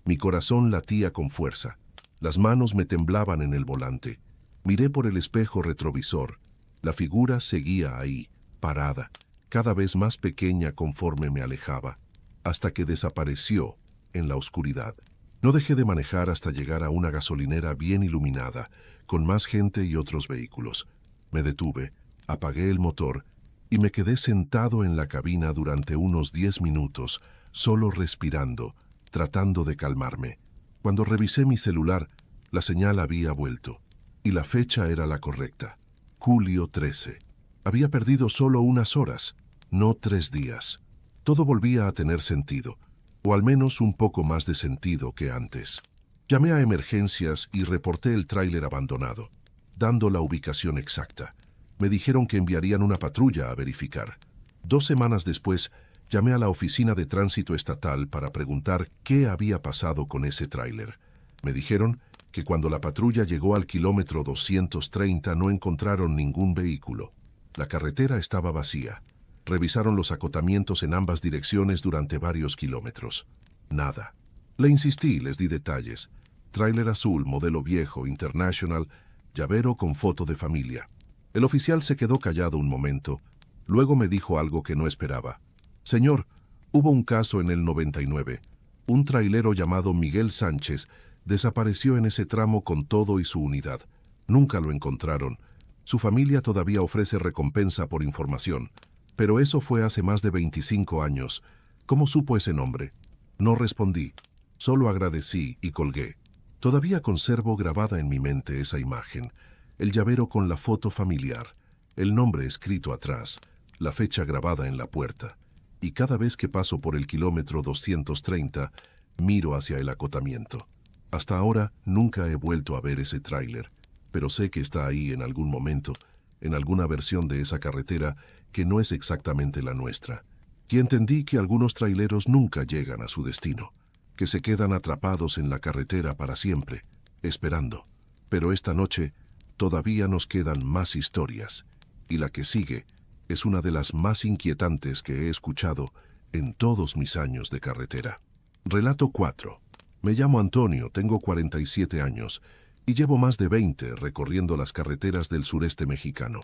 S1: Mi corazón latía con fuerza. Las manos me temblaban en el volante. Miré por el espejo retrovisor. La figura seguía ahí, parada, cada vez más pequeña conforme me alejaba, hasta que desapareció en la oscuridad. No dejé de manejar hasta llegar a una gasolinera bien iluminada, con más gente y otros vehículos. Me detuve, Apagué el motor y me quedé sentado en la cabina durante unos 10 minutos, solo respirando, tratando de calmarme. Cuando revisé mi celular, la señal había vuelto, y la fecha era la correcta, julio 13. Había perdido solo unas horas, no 3 días. Todo volvía a tener sentido, o al menos un poco más de sentido que antes. Llamé a emergencias y reporté el tráiler abandonado, dando la ubicación exacta. Me dijeron que enviarían una patrulla a verificar. 2 semanas después, llamé a la oficina de tránsito estatal para preguntar qué había pasado con ese tráiler. Me dijeron que cuando la patrulla llegó al kilómetro 230 no encontraron ningún vehículo. La carretera estaba vacía. Revisaron los acotamientos en ambas direcciones durante varios kilómetros. Nada. Le insistí, les di detalles. Tráiler azul, modelo viejo, International, llavero con foto de familia. El oficial se quedó callado un momento. Luego me dijo algo que no esperaba. Señor, hubo un caso en el 99. Un trailero llamado Miguel Sánchez desapareció en ese tramo con todo y su unidad. Nunca lo encontraron. Su familia todavía ofrece recompensa por información. Pero eso fue hace más de 25 años. ¿Cómo supo ese nombre? No respondí. Solo agradecí y colgué. Todavía conservo grabada en mi mente esa imagen. El llavero con la foto familiar, el nombre escrito atrás, la fecha grabada en la puerta. Y cada vez que paso por el kilómetro 230, miro hacia el acotamiento. Hasta ahora nunca he vuelto a ver ese tráiler, pero sé que está ahí en algún momento, en alguna versión de esa carretera que no es exactamente la nuestra. Y entendí que algunos traileros nunca llegan a su destino, que se quedan atrapados en la carretera para siempre, esperando. Pero esta noche todavía nos quedan más historias, y la que sigue es una de las más inquietantes que he escuchado en todos mis años de carretera. Relato 4. Me llamo Antonio, tengo 47 años, y llevo más de 20 recorriendo las carreteras del sureste mexicano.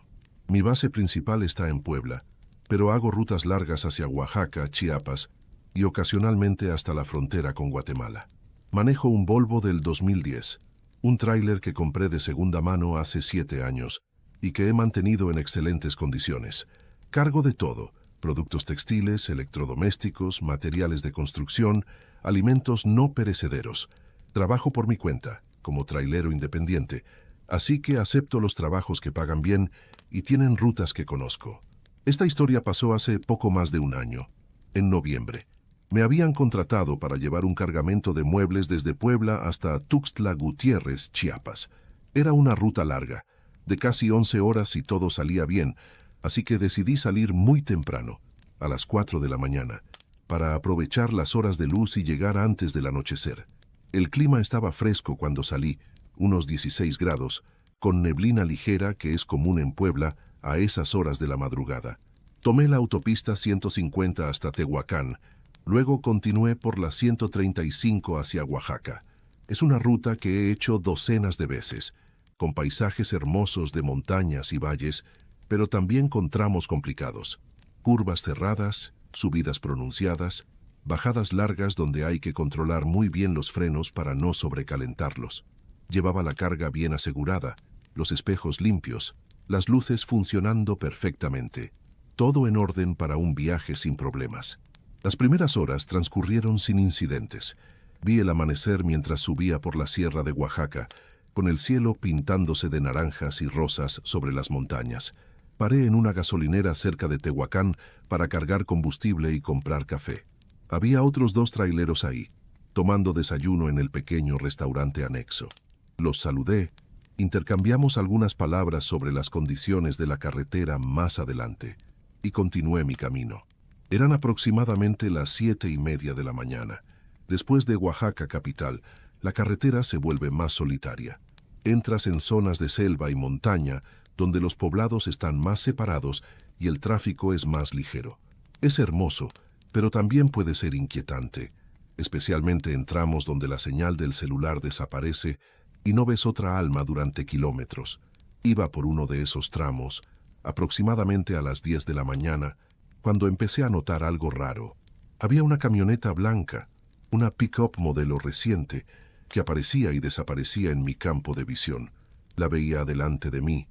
S1: Mi base principal está en Puebla, pero hago rutas largas hacia Oaxaca, Chiapas y ocasionalmente hasta la frontera con Guatemala. Manejo un Volvo del 2010, un tráiler que compré de segunda mano hace 7 años y que he mantenido en excelentes condiciones. Cargo de todo: productos textiles, electrodomésticos, materiales de construcción, alimentos no perecederos. Trabajo por mi cuenta, como trailero independiente, así que acepto los trabajos que pagan bien y tienen rutas que conozco. Esta historia pasó hace poco más de un año, en noviembre. Me habían contratado para llevar un cargamento de muebles desde Puebla hasta Tuxtla Gutiérrez, Chiapas. Era una ruta larga, de casi 11 horas si todo salía bien, así que decidí salir muy temprano, a las 4 de la mañana, para aprovechar las horas de luz y llegar antes del anochecer. El clima estaba fresco cuando salí, unos 16 grados, con neblina ligera que es común en Puebla a esas horas de la madrugada. Tomé la autopista 150 hasta Tehuacán, luego continué por la 135 hacia Oaxaca. Es una ruta que he hecho docenas de veces, con paisajes hermosos de montañas y valles, pero también con tramos complicados, curvas cerradas, subidas pronunciadas, bajadas largas donde hay que controlar muy bien los frenos para no sobrecalentarlos. Llevaba la carga bien asegurada, los espejos limpios, las luces funcionando perfectamente. Todo en orden para un viaje sin problemas. Las primeras horas transcurrieron sin incidentes. Vi el amanecer mientras subía por la sierra de Oaxaca, con el cielo pintándose de naranjas y rosas sobre las montañas. Paré en una gasolinera cerca de Tehuacán para cargar combustible y comprar café. Había otros 2 traileros ahí, tomando desayuno en el pequeño restaurante anexo. Los saludé, intercambiamos algunas palabras sobre las condiciones de la carretera más adelante, y continué mi camino. Eran aproximadamente las 7:30 de la mañana. Después de Oaxaca capital, la carretera se vuelve más solitaria. Entras en zonas de selva y montaña, donde los poblados están más separados y el tráfico es más ligero. Es hermoso, pero también puede ser inquietante, especialmente en tramos donde la señal del celular desaparece y no ves otra alma durante kilómetros. Iba por uno de esos tramos, aproximadamente a las 10 de la mañana, cuando empecé a notar algo raro. Había una camioneta blanca, una pick-up modelo reciente, que aparecía y desaparecía en mi campo de visión. La veía delante de mí,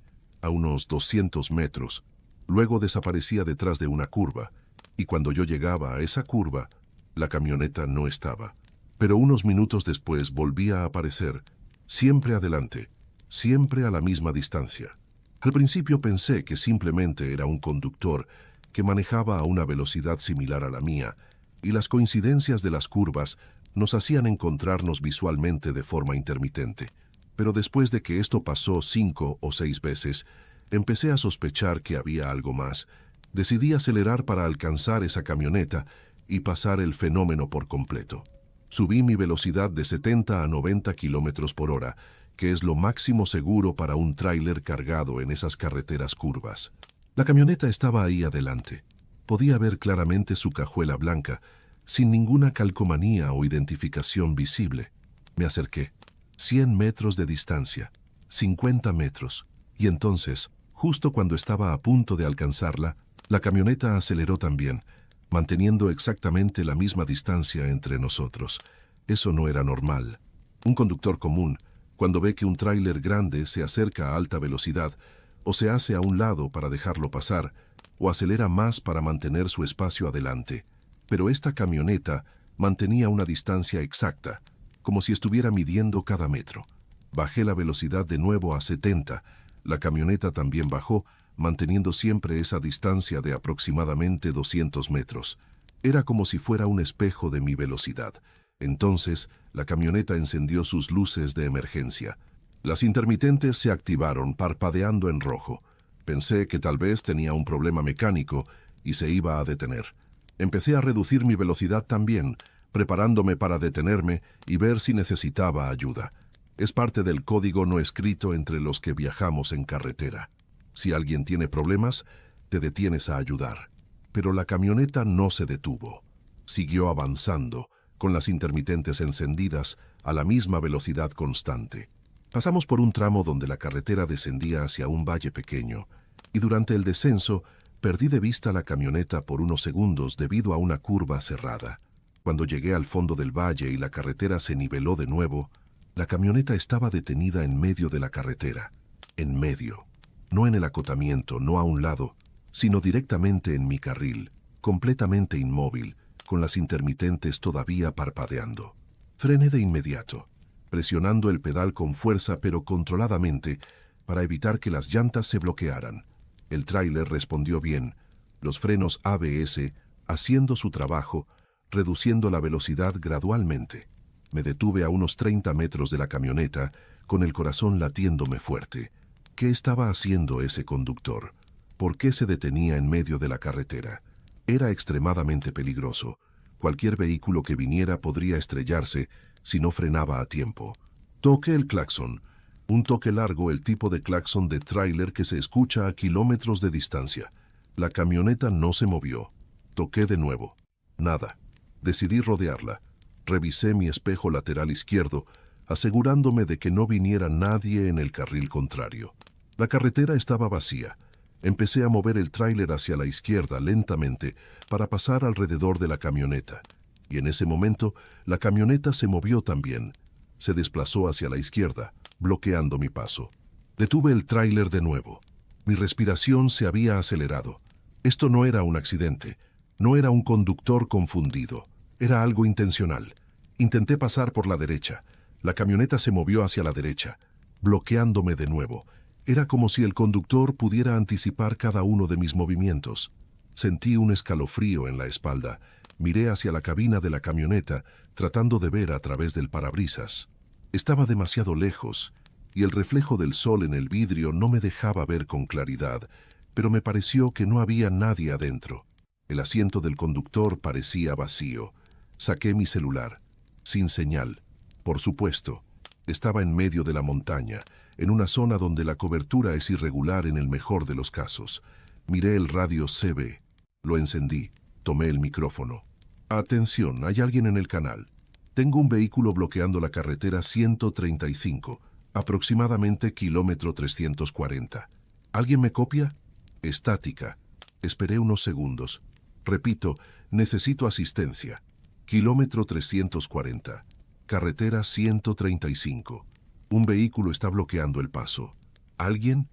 S1: a unos 200 metros, luego desaparecía detrás de una curva, y cuando yo llegaba a esa curva, la camioneta no estaba. Pero unos minutos después volvía a aparecer, siempre adelante, siempre a la misma distancia. Al principio pensé que simplemente era un conductor que manejaba a una velocidad similar a la mía, y las coincidencias de las curvas nos hacían encontrarnos visualmente de forma intermitente. Pero después de que esto pasó 5 o 6 veces, empecé a sospechar que había algo más. Decidí acelerar para alcanzar esa camioneta y pasar el fenómeno por completo. Subí mi velocidad de 70 a 90 kilómetros por hora, que es lo máximo seguro para un tráiler cargado en esas carreteras curvas. La camioneta estaba ahí adelante. Podía ver claramente su cajuela blanca, sin ninguna calcomanía o identificación visible. Me acerqué. 100 metros de distancia, 50 metros, y entonces, justo cuando estaba a punto de alcanzarla, la camioneta aceleró también, manteniendo exactamente la misma distancia entre nosotros. Eso no era normal. Un conductor común, cuando ve que un tráiler grande se acerca a alta velocidad, o se hace a un lado para dejarlo pasar, o acelera más para mantener su espacio adelante. Pero esta camioneta mantenía una distancia exacta, como si estuviera midiendo cada metro. Bajé la velocidad de nuevo a 70. La camioneta también bajó, manteniendo siempre esa distancia de aproximadamente 200 metros. Era como si fuera un espejo de mi velocidad. Entonces, la camioneta encendió sus luces de emergencia. Las intermitentes se activaron, parpadeando en rojo. Pensé que tal vez tenía un problema mecánico y se iba a detener. Empecé a reducir mi velocidad también, preparándome para detenerme y ver si necesitaba ayuda. Es parte del código no escrito entre los que viajamos en carretera. Si alguien tiene problemas, te detienes a ayudar. Pero la camioneta no se detuvo. Siguió avanzando, con las intermitentes encendidas, a la misma velocidad constante. Pasamos por un tramo donde la carretera descendía hacia un valle pequeño, y durante el descenso perdí de vista la camioneta por unos segundos debido a una curva cerrada. Cuando llegué al fondo del valle y la carretera se niveló de nuevo, la camioneta estaba detenida en medio de la carretera. En medio. No en el acotamiento, no a un lado, sino directamente en mi carril, completamente inmóvil, con las intermitentes todavía parpadeando. Frené de inmediato, presionando el pedal con fuerza pero controladamente para evitar que las llantas se bloquearan. El tráiler respondió bien, los frenos ABS haciendo su trabajo, reduciendo la velocidad gradualmente. Me detuve a unos 30 metros de la camioneta, con el corazón latiéndome fuerte. ¿Qué estaba haciendo ese conductor? ¿Por qué se detenía en medio de la carretera? Era extremadamente peligroso. Cualquier vehículo que viniera podría estrellarse si no frenaba a tiempo. Toqué el claxon. Un toque largo, el tipo de claxon de tráiler que se escucha a kilómetros de distancia. La camioneta no se movió. Toqué de nuevo. Nada. Decidí rodearla. Revisé mi espejo lateral izquierdo, asegurándome de que no viniera nadie en el carril contrario. La carretera estaba vacía. Empecé a mover el tráiler hacia la izquierda lentamente para pasar alrededor de la camioneta. Y en ese momento, la camioneta se movió también. Se desplazó hacia la izquierda, bloqueando mi paso. Detuve el tráiler de nuevo. Mi respiración se había acelerado. Esto no era un accidente. No era un conductor confundido. Era algo intencional. Intenté pasar por la derecha. La camioneta se movió hacia la derecha, bloqueándome de nuevo. Era como si el conductor pudiera anticipar cada uno de mis movimientos. Sentí un escalofrío en la espalda. Miré hacia la cabina de la camioneta, tratando de ver a través del parabrisas. Estaba demasiado lejos, y el reflejo del sol en el vidrio no me dejaba ver con claridad, pero me pareció que no había nadie adentro. El asiento del conductor parecía vacío. Saqué mi celular. Sin señal. Por supuesto, estaba en medio de la montaña, en una zona donde la cobertura es irregular en el mejor de los casos. Miré el radio CB. Lo encendí. Tomé el micrófono. Atención, hay alguien en el canal. Tengo un vehículo bloqueando la carretera 135, aproximadamente kilómetro 340. ¿Alguien me copia? Estática. Esperé unos segundos. Repito, necesito asistencia. Kilómetro 340. Carretera 135. Un vehículo está bloqueando el paso. ¿Alguien?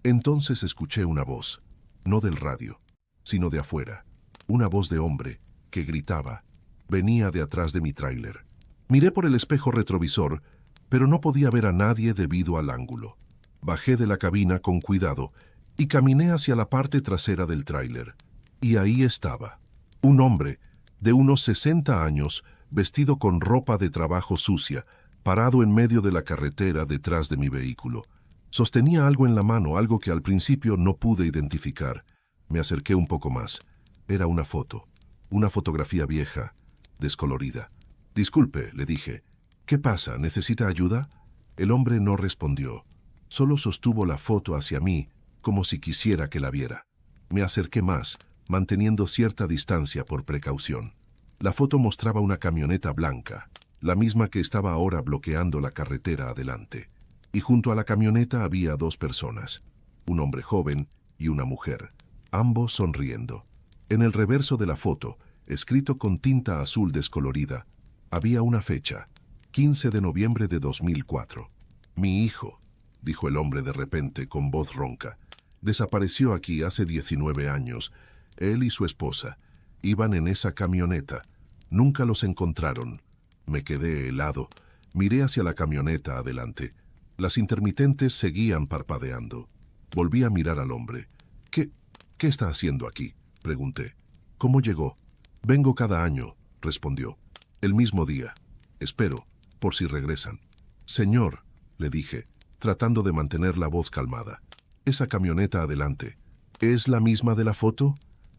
S1: Entonces escuché una voz, no del radio, sino de afuera, una voz de hombre que gritaba. Venía de atrás de mi tráiler. Miré por el espejo retrovisor, pero no podía ver a nadie debido al ángulo. Bajé de la cabina con cuidado y caminé hacia la parte trasera del tráiler. Y ahí estaba, un hombre de unos 60 años, vestido con ropa de trabajo sucia, parado en medio de la carretera detrás de mi vehículo. Sostenía algo en la mano, algo que al principio no pude identificar. Me acerqué un poco más. Era una foto, una fotografía vieja, descolorida. «Disculpe», le dije. «¿Qué pasa? ¿Necesita ayuda?» El hombre no respondió. Solo sostuvo la foto hacia mí, como si quisiera que la viera. Me acerqué más, manteniendo cierta distancia por precaución. La foto mostraba una camioneta blanca, la misma que estaba ahora bloqueando la carretera adelante. Y junto a la camioneta había dos personas, un hombre joven y una mujer, ambos sonriendo. En el reverso de la foto, escrito con tinta azul descolorida, había una fecha, 15 de noviembre de 2004. «Mi hijo», dijo el hombre de repente con voz ronca, «desapareció aquí hace 19 años. Él y su esposa iban en esa camioneta. Nunca los encontraron». Me quedé helado. Miré hacia la camioneta adelante. Las intermitentes seguían parpadeando. Volví a mirar al hombre. ¿Qué está haciendo aquí?», pregunté. «¿Cómo llegó?» «Vengo cada año», respondió. «El mismo día. Espero, por si regresan». «Señor», le dije, tratando de mantener la voz calmada, «esa camioneta adelante, ¿es la misma de la foto?»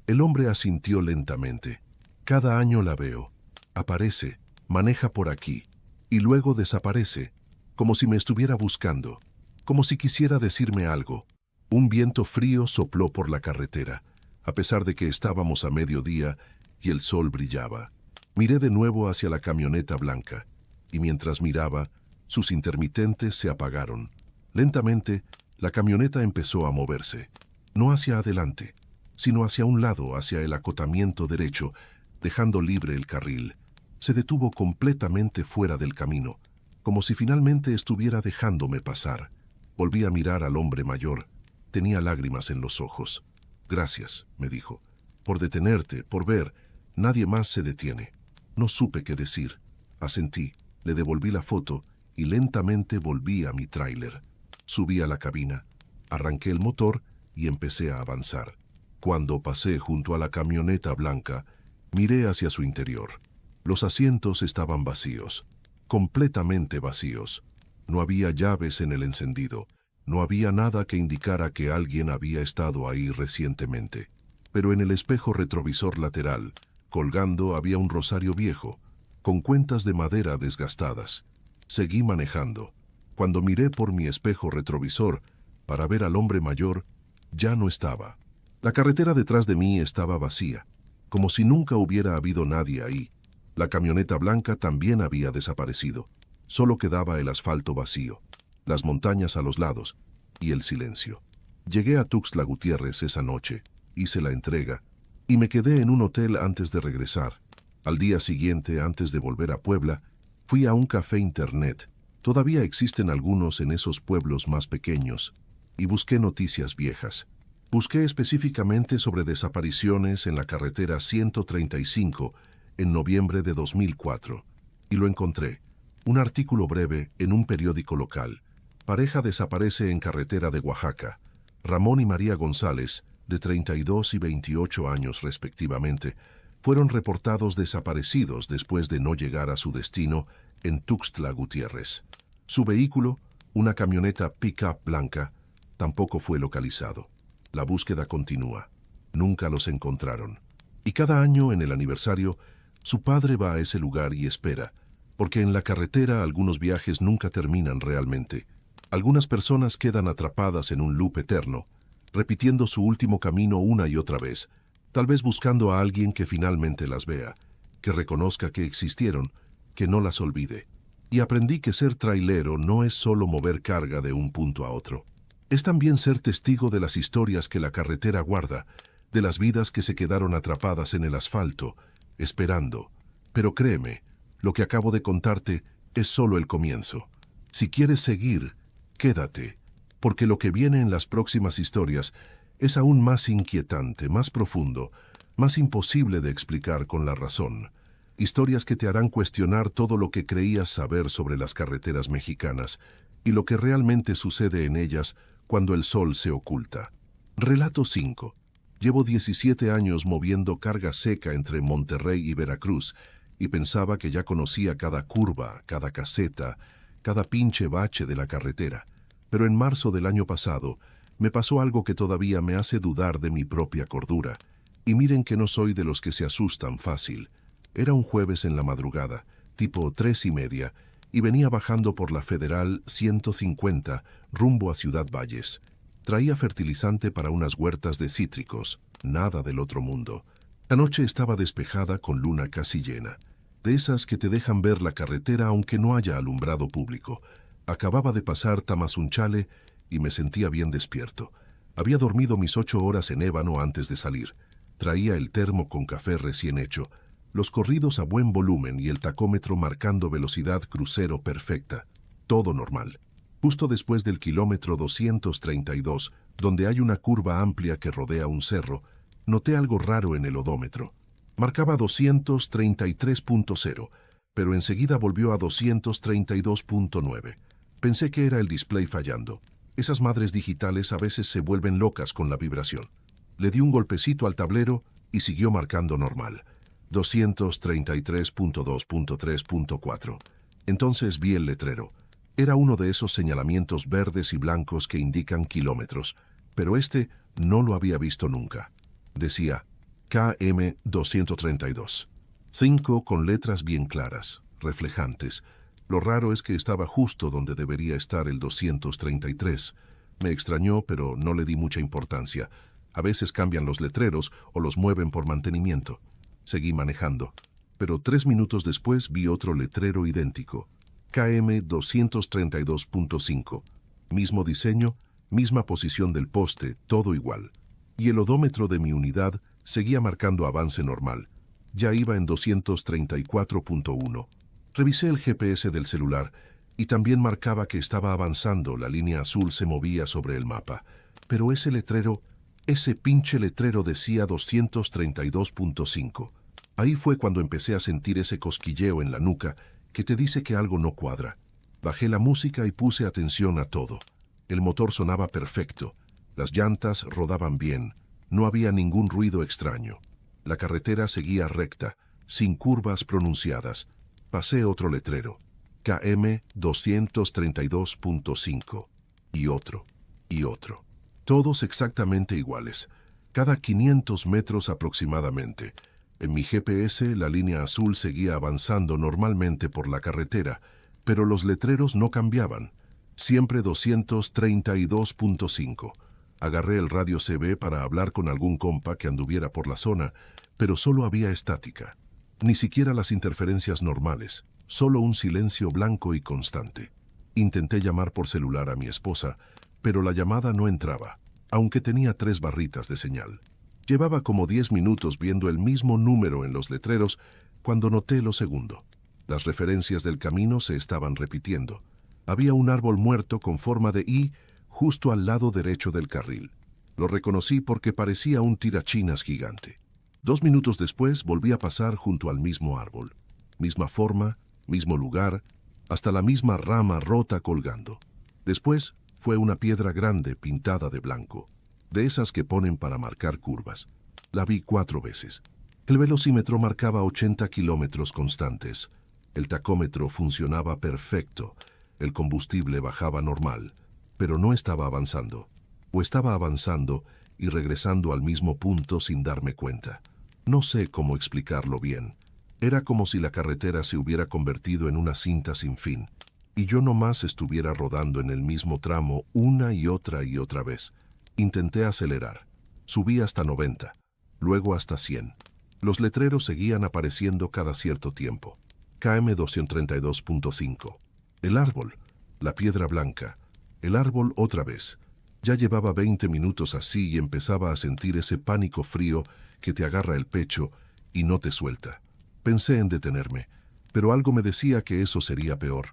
S1: El hombre asintió lentamente. «Cada año la veo. Aparece, maneja por aquí, y luego desaparece, como si me estuviera buscando, como si quisiera decirme algo». Un viento frío sopló por la carretera, a pesar de que estábamos a mediodía y el sol brillaba. Miré de nuevo hacia la camioneta blanca, y mientras miraba, sus intermitentes se apagaron. Lentamente, la camioneta empezó a moverse, no hacia adelante, sino hacia un lado, hacia el acotamiento derecho, dejando libre el carril. Se detuvo completamente fuera del camino, como si finalmente estuviera dejándome pasar. Volví a mirar al hombre mayor. Tenía lágrimas en los ojos. «Gracias», me dijo, «por detenerte, por ver. Nadie más se detiene». No supe qué decir. Asentí, le devolví la foto y lentamente volví a mi tráiler. Subí a la cabina, arranqué el motor y empecé a avanzar. Cuando pasé junto a la camioneta blanca, miré hacia su interior. Los asientos estaban vacíos, completamente vacíos. No había llaves en el encendido. No había nada que indicara que alguien había estado ahí recientemente. Pero en el espejo retrovisor lateral, colgando, había un rosario viejo, con cuentas de madera desgastadas. Seguí manejando. Cuando miré por mi espejo retrovisor para ver al hombre mayor, ya no estaba. La carretera detrás de mí estaba vacía, como si nunca hubiera habido nadie ahí. La camioneta blanca también había desaparecido. Solo quedaba el asfalto vacío, las montañas a los lados y el silencio. Llegué a Tuxtla Gutiérrez esa noche, hice la entrega y me quedé en un hotel antes de regresar. Al día siguiente, antes de volver a Puebla, fui a un café internet. Todavía existen algunos en esos pueblos más pequeños, y busqué noticias viejas. Busqué específicamente sobre desapariciones en la carretera 135 en noviembre de 2004, y lo encontré. Un artículo breve en un periódico local. Pareja desaparece en carretera de Oaxaca. Ramón y María González, de 32 y 28 años respectivamente, fueron reportados desaparecidos después de no llegar a su destino en Tuxtla Gutiérrez. Su vehículo, una camioneta pick-up blanca, tampoco fue localizado. La búsqueda continúa. Nunca los encontraron. Y cada año en el aniversario, su padre va a ese lugar y espera, porque en la carretera algunos viajes nunca terminan realmente. Algunas personas quedan atrapadas en un loop eterno, repitiendo su último camino una y otra vez, tal vez buscando a alguien que finalmente las vea, que reconozca que existieron, que no las olvide. Y aprendí que ser trailero no es solo mover carga de un punto a otro. Es también ser testigo de las historias que la carretera guarda, de las vidas que se quedaron atrapadas en el asfalto, esperando. Pero créeme, lo que acabo de contarte es solo el comienzo. Si quieres seguir, quédate. porque lo que viene en las próximas historias es aún más inquietante, más profundo, más imposible de explicar con la razón. Historias que te harán cuestionar todo lo que creías saber sobre las carreteras mexicanas y lo que realmente sucede en ellas cuando el sol se oculta. Relato 5. Llevo 17 años moviendo carga seca entre Monterrey y Veracruz y pensaba que ya conocía cada curva, cada caseta, cada pinche bache de la carretera. Pero en marzo del año pasado me pasó algo que todavía me hace dudar de mi propia cordura. Y miren que no soy de los que se asustan fácil. Era un jueves en la madrugada, tipo 3:30, y venía bajando por la Federal 150 rumbo a Ciudad Valles. Traía fertilizante para unas huertas de cítricos, nada del otro mundo. La noche estaba despejada con luna casi llena, de esas que te dejan ver la carretera aunque no haya alumbrado público. Acababa de pasar Tamazunchale y me sentía bien despierto. Había dormido mis 8 horas en Ébano antes de salir. Traía el termo con café recién hecho, los corridos a buen volumen y el tacómetro marcando velocidad crucero perfecta. Todo normal. Justo después del kilómetro 232, donde hay una curva amplia que rodea un cerro, noté algo raro en el odómetro. Marcaba 233.0, pero enseguida volvió a 232.9. Pensé que era el display fallando. Esas madres digitales a veces se vuelven locas con la vibración. Le di un golpecito al tablero y siguió marcando normal. 233.2.3.4. Entonces vi el letrero. Era uno de esos señalamientos verdes y blancos que indican kilómetros, pero este no lo había visto nunca. Decía KM 232. 5 con letras bien claras, reflejantes. Lo raro es que estaba justo donde debería estar el 233. Me extrañó, pero no le di mucha importancia. A veces cambian los letreros o los mueven por mantenimiento. Seguí manejando, pero 3 minutos después vi otro letrero idéntico. KM 232.5. Mismo diseño, misma posición del poste, todo igual. Y el odómetro de mi unidad seguía marcando avance normal. Ya iba en 234.1. Revisé el GPS del celular y también marcaba que estaba avanzando, la línea azul se movía sobre el mapa. Pero ese pinche letrero decía 232.5. Ahí fue cuando empecé a sentir ese cosquilleo en la nuca que te dice que algo no cuadra. Bajé la música y puse atención a todo. El motor sonaba perfecto. Las llantas rodaban bien. No había ningún ruido extraño. La carretera seguía recta, sin curvas pronunciadas. Pasé otro letrero. KM 232.5. Y otro. Y otro. Todos exactamente iguales, cada 500 metros aproximadamente. En mi GPS la línea azul seguía avanzando normalmente por la carretera, pero los letreros no cambiaban. Siempre 232.5. Agarré el radio CB para hablar con algún compa que anduviera por la zona, pero solo había estática. Ni siquiera las interferencias normales, solo un silencio blanco y constante. Intenté llamar por celular a mi esposa, pero la llamada no entraba, aunque tenía 3 barritas de señal. Llevaba como 10 minutos viendo el mismo número en los letreros cuando noté lo segundo. Las referencias del camino se estaban repitiendo. Había un árbol muerto con forma de I justo al lado derecho del carril. Lo reconocí porque parecía un tirachinas gigante. 2 minutos después volví a pasar junto al mismo árbol. Misma forma, mismo lugar, hasta la misma rama rota colgando. Después fue una piedra grande pintada de blanco, de esas que ponen para marcar curvas. La vi 4 veces. El velocímetro marcaba 80 kilómetros constantes. El tacómetro funcionaba perfecto. El combustible bajaba normal, pero no estaba avanzando. O estaba avanzando y regresando al mismo punto sin darme cuenta. No sé cómo explicarlo bien. Era como si la carretera se hubiera convertido en una cinta sin fin, y yo nomás estuviera rodando en el mismo tramo una y otra vez. Intenté acelerar. Subí hasta 90, luego hasta 100. Los letreros seguían apareciendo cada cierto tiempo. KM 232.5. El árbol, la piedra blanca. El árbol otra vez. Ya llevaba 20 minutos así y empezaba a sentir ese pánico frío que te agarra el pecho y no te suelta. Pensé en detenerme, pero algo me decía que eso sería peor.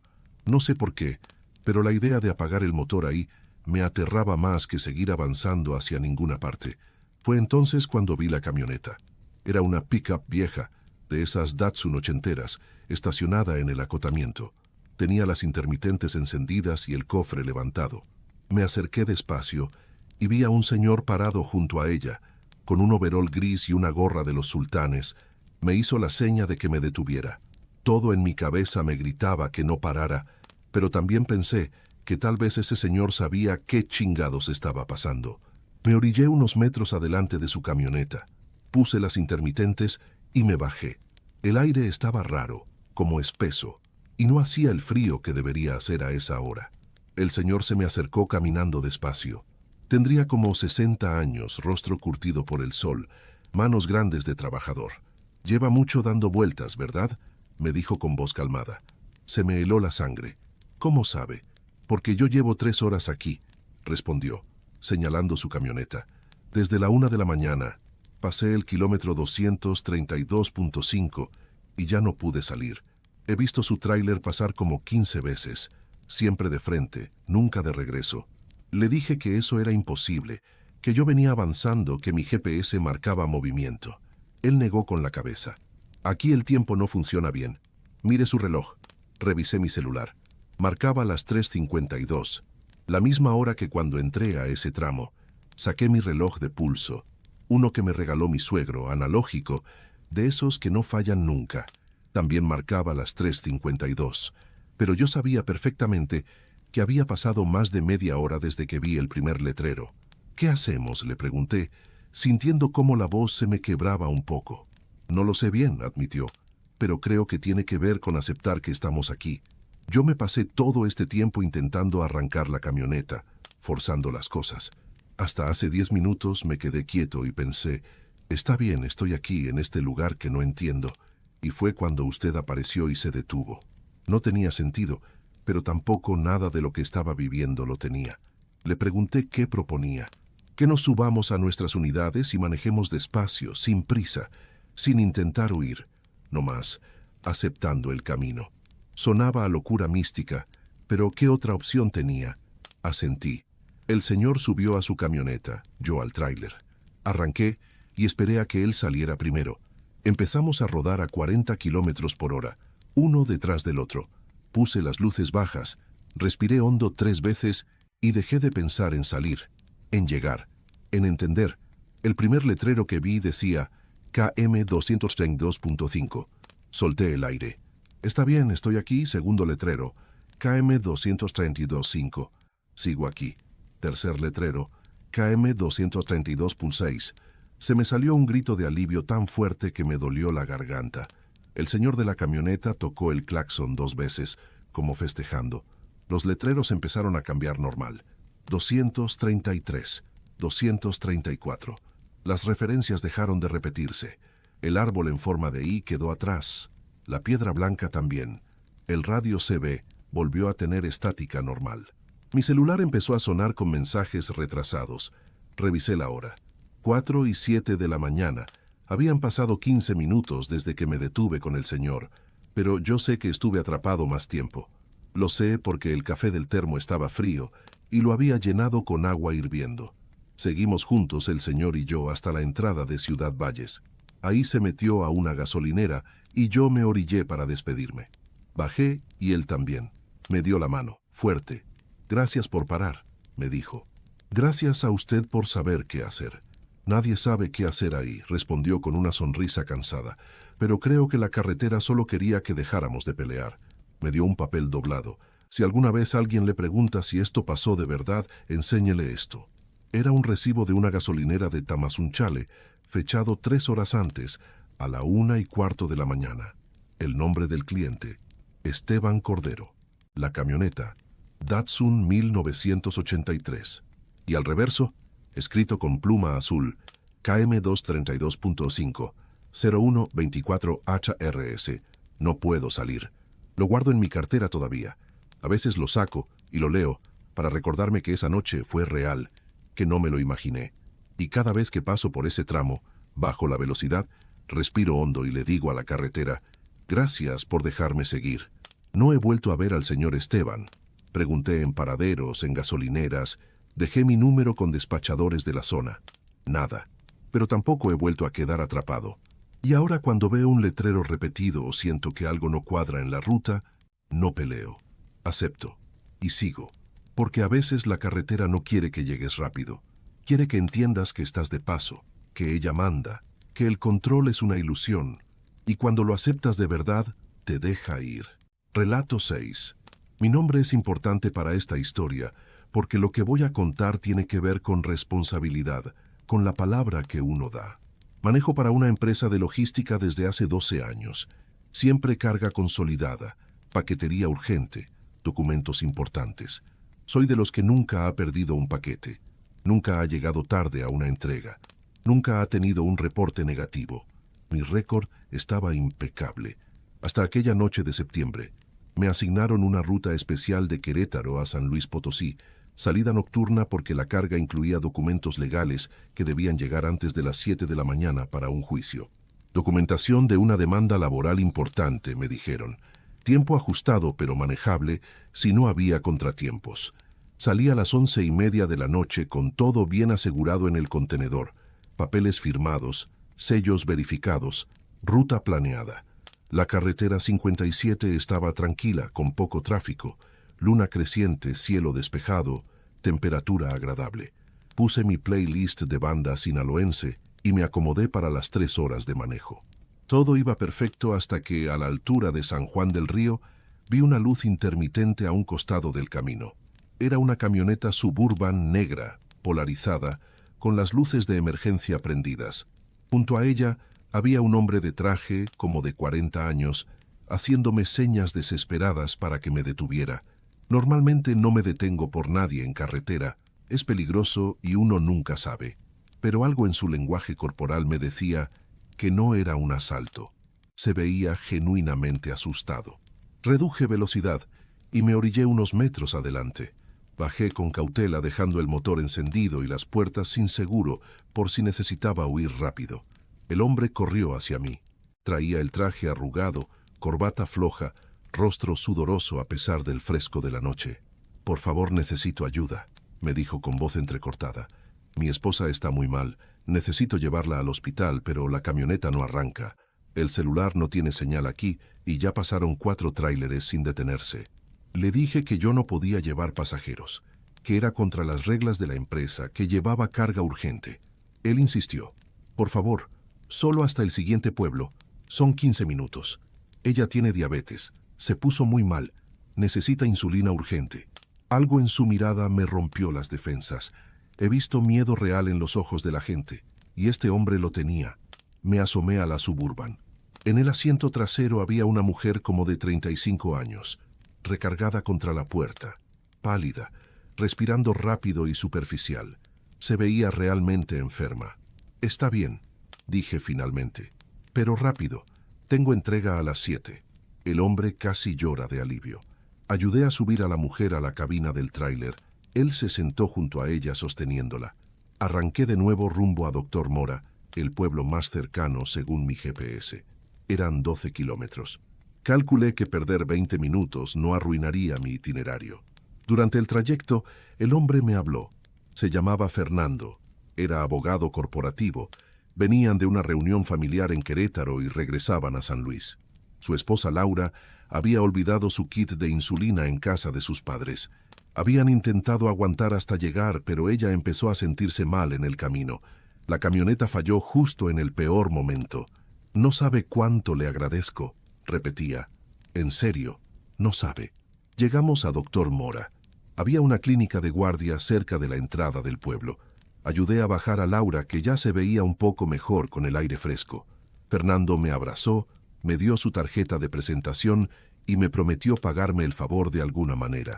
S1: No sé por qué, pero la idea de apagar el motor ahí Me aterraba más que seguir avanzando hacia ninguna parte. Fue entonces cuando vi la camioneta. Era una pick-up vieja, de esas Datsun ochenteras, estacionada en el acotamiento. Tenía las intermitentes encendidas y el cofre levantado. Me acerqué despacio y vi a un señor parado junto a ella, con un overol gris y una gorra de los sultanes. Me hizo la seña de que me detuviera. Todo en mi cabeza me gritaba que no parara, pero también pensé que tal vez ese señor sabía qué chingados estaba pasando. Me orillé unos metros adelante de su camioneta, puse las intermitentes y me bajé. El aire estaba raro, como espeso, y no hacía el frío que debería hacer a esa hora. El señor se me acercó caminando despacio. Tendría como 60 años, rostro curtido por el sol, manos grandes de trabajador. «Lleva mucho dando vueltas, ¿verdad?», me dijo con voz calmada. Se me heló la sangre. «¿Cómo sabe?». «Porque yo llevo 3 horas aquí», respondió, señalando su camioneta. «Desde la 1 de la mañana. Pasé el kilómetro 232.5 y ya no pude salir. He visto su tráiler pasar como 15 veces, siempre de frente, nunca de regreso. Le dije que eso era imposible, que yo venía avanzando, que mi GPS marcaba movimiento. Él negó con la cabeza. «Aquí el tiempo no funciona bien. Mire su reloj». Revisé mi celular. Marcaba las 3:52, la misma hora que cuando entré a ese tramo. Saqué mi reloj de pulso, uno que me regaló mi suegro, analógico, de esos que no fallan nunca. También marcaba las 3:52, pero yo sabía perfectamente que había pasado más de media hora desde que vi el primer letrero. «¿Qué hacemos?», le pregunté, sintiendo cómo la voz se me quebraba un poco. «No lo sé bien», admitió, «pero creo que tiene que ver con aceptar que estamos aquí. Yo me pasé todo este tiempo intentando arrancar la camioneta, forzando las cosas. Hasta hace 10 minutos me quedé quieto y pensé, está bien, estoy aquí, en este lugar que no entiendo». Y fue cuando usted apareció y se detuvo. No tenía sentido, pero tampoco nada de lo que estaba viviendo lo tenía. Le pregunté qué proponía. Que nos subamos a nuestras unidades y manejemos despacio, sin prisa, sin intentar huir, no más, aceptando el camino. Sonaba a locura mística, pero ¿qué otra opción tenía? Asentí. El señor subió a su camioneta, yo al tráiler. Arranqué y esperé a que él saliera primero. Empezamos a rodar a 40 kilómetros por hora, uno detrás del otro. Puse las luces bajas, respiré hondo 3 veces y dejé de pensar en salir, en llegar, en entender. El primer letrero que vi decía KM 232.5. Solté el aire. «Está bien, estoy aquí», segundo letrero. KM 232.5. Sigo aquí. Tercer letrero. KM 232.6. Se me salió un grito de alivio tan fuerte que me dolió la garganta. El señor de la camioneta tocó el claxon 2 veces, como festejando. Los letreros empezaron a cambiar normal. 233, 234. Las referencias dejaron de repetirse. El árbol en forma de I quedó atrás. La piedra blanca también. El radio CB volvió a tener estática normal. Mi celular empezó a sonar con mensajes retrasados. Revisé la hora. 4:07 de la mañana. Habían pasado 15 minutos desde que me detuve con el señor, pero yo sé que estuve atrapado más tiempo. Lo sé porque el café del termo estaba frío y lo había llenado con agua hirviendo. Seguimos juntos el señor y yo hasta la entrada de Ciudad Valles. Ahí se metió a una gasolinera y yo me orillé para despedirme. Bajé y él también. Me dio la mano, fuerte. «Gracias por parar», me dijo. «Gracias a usted por saber qué hacer». «Nadie sabe qué hacer ahí», respondió con una sonrisa cansada, «pero creo que la carretera solo quería que dejáramos de pelear». Me dio un papel doblado. «Si alguna vez alguien le pregunta si esto pasó de verdad, enséñele esto». Era un recibo de una gasolinera de Tamazunchale, fechado 3 horas antes, a la 1:15 de la mañana. El nombre del cliente, Esteban Cordero. La camioneta, Datsun 1983. Y al reverso, escrito con pluma azul, KM 232.5, 0124 HRS. No puedo salir. Lo guardo en mi cartera todavía. A veces lo saco y lo leo para recordarme que esa noche fue real, que no me lo imaginé. Y cada vez que paso por ese tramo, bajo la velocidad, respiro hondo y le digo a la carretera, «Gracias por dejarme seguir». No he vuelto a ver al señor Esteban. Pregunté en paraderos, en gasolineras, Dejé mi número con despachadores de la zona. Nada. Pero tampoco he vuelto a quedar atrapado. Y ahora cuando veo un letrero repetido o siento que algo no cuadra en la ruta, no peleo. Acepto. Y sigo. Porque a veces la carretera no quiere que llegues rápido. Quiere que entiendas que estás de paso, que ella manda, que el control es una ilusión. Y cuando lo aceptas de verdad, te deja ir. Relato 6. Mi nombre es importante para esta historia, porque lo que voy a contar tiene que ver con responsabilidad, con la palabra que uno da. Manejo para una empresa de logística desde hace 12 años. Siempre carga consolidada, paquetería urgente, documentos importantes. Soy de los que nunca ha perdido un paquete, nunca ha llegado tarde a una entrega, nunca ha tenido un reporte negativo. Mi récord estaba impecable. Hasta aquella noche de septiembre, me asignaron una ruta especial de Querétaro a San Luis Potosí, salida nocturna porque la carga incluía documentos legales que debían llegar antes de las 7 de la mañana para un juicio. Documentación de una demanda laboral importante, me dijeron. Tiempo ajustado pero manejable si no había contratiempos. Salí a las 11:30 de la noche con todo bien asegurado en el contenedor, papeles firmados, sellos verificados, ruta planeada. La carretera 57 estaba tranquila, con poco tráfico, luna creciente, cielo despejado, temperatura agradable. Puse mi playlist de banda sinaloense y me acomodé para las 3 horas de manejo. Todo iba perfecto hasta que, a la altura de San Juan del Río, vi una luz intermitente a un costado del camino. Era una camioneta Suburban negra, polarizada, con las luces de emergencia prendidas. Junto a ella había un hombre de traje, como de 40 años, haciéndome señas desesperadas para que me detuviera. Normalmente no me detengo por nadie en carretera, es peligroso y uno nunca sabe. Pero algo en su lenguaje corporal me decía que no era un asalto. Se veía genuinamente asustado. Reduje velocidad y me orillé unos metros adelante. Bajé con cautela dejando el motor encendido y las puertas sin seguro por si necesitaba huir rápido. El hombre corrió hacia mí. Traía el traje arrugado, corbata floja, rostro sudoroso a pesar del fresco de la noche. «Por favor, necesito ayuda», me dijo con voz entrecortada. «Mi esposa está muy mal. Necesito llevarla al hospital, pero la camioneta no arranca. El celular no tiene señal aquí y ya pasaron 4 tráileres sin detenerse». Le dije que yo no podía llevar pasajeros, que era contra las reglas de la empresa, que llevaba carga urgente. Él insistió. «Por favor, solo hasta el siguiente pueblo. Son 15 minutos. Ella tiene diabetes. Se puso muy mal. Necesita insulina urgente». Algo en su mirada me rompió las defensas. He visto miedo real en los ojos de la gente, y este hombre lo tenía. Me asomé a la Suburban. En el asiento trasero había una mujer como de 35 años, recargada contra la puerta, pálida, respirando rápido y superficial. Se veía realmente enferma. «Está bien», dije finalmente. «Pero rápido. Tengo entrega a las 7». El hombre casi llora de alivio. Ayudé a subir a la mujer a la cabina del tráiler. Él se sentó junto a ella sosteniéndola. Arranqué de nuevo rumbo a Doctor Mora, el pueblo más cercano según mi GPS. Eran 12 kilómetros. Calculé que perder 20 minutos no arruinaría mi itinerario. Durante el trayecto, el hombre me habló. Se llamaba Fernando. Era abogado corporativo. Venían de una reunión familiar en Querétaro y regresaban a San Luis. Su esposa Laura había olvidado su kit de insulina en casa de sus padres. Habían intentado aguantar hasta llegar, pero ella empezó a sentirse mal en el camino. La camioneta falló justo en el peor momento. «No sabe cuánto le agradezco», repetía. «En serio, no sabe». Llegamos a Doctor Mora. Había una clínica de guardia cerca de la entrada del pueblo. Ayudé a bajar a Laura, que ya se veía un poco mejor con el aire fresco. Fernando me abrazó, me dio su tarjeta de presentación y me prometió pagarme el favor de alguna manera.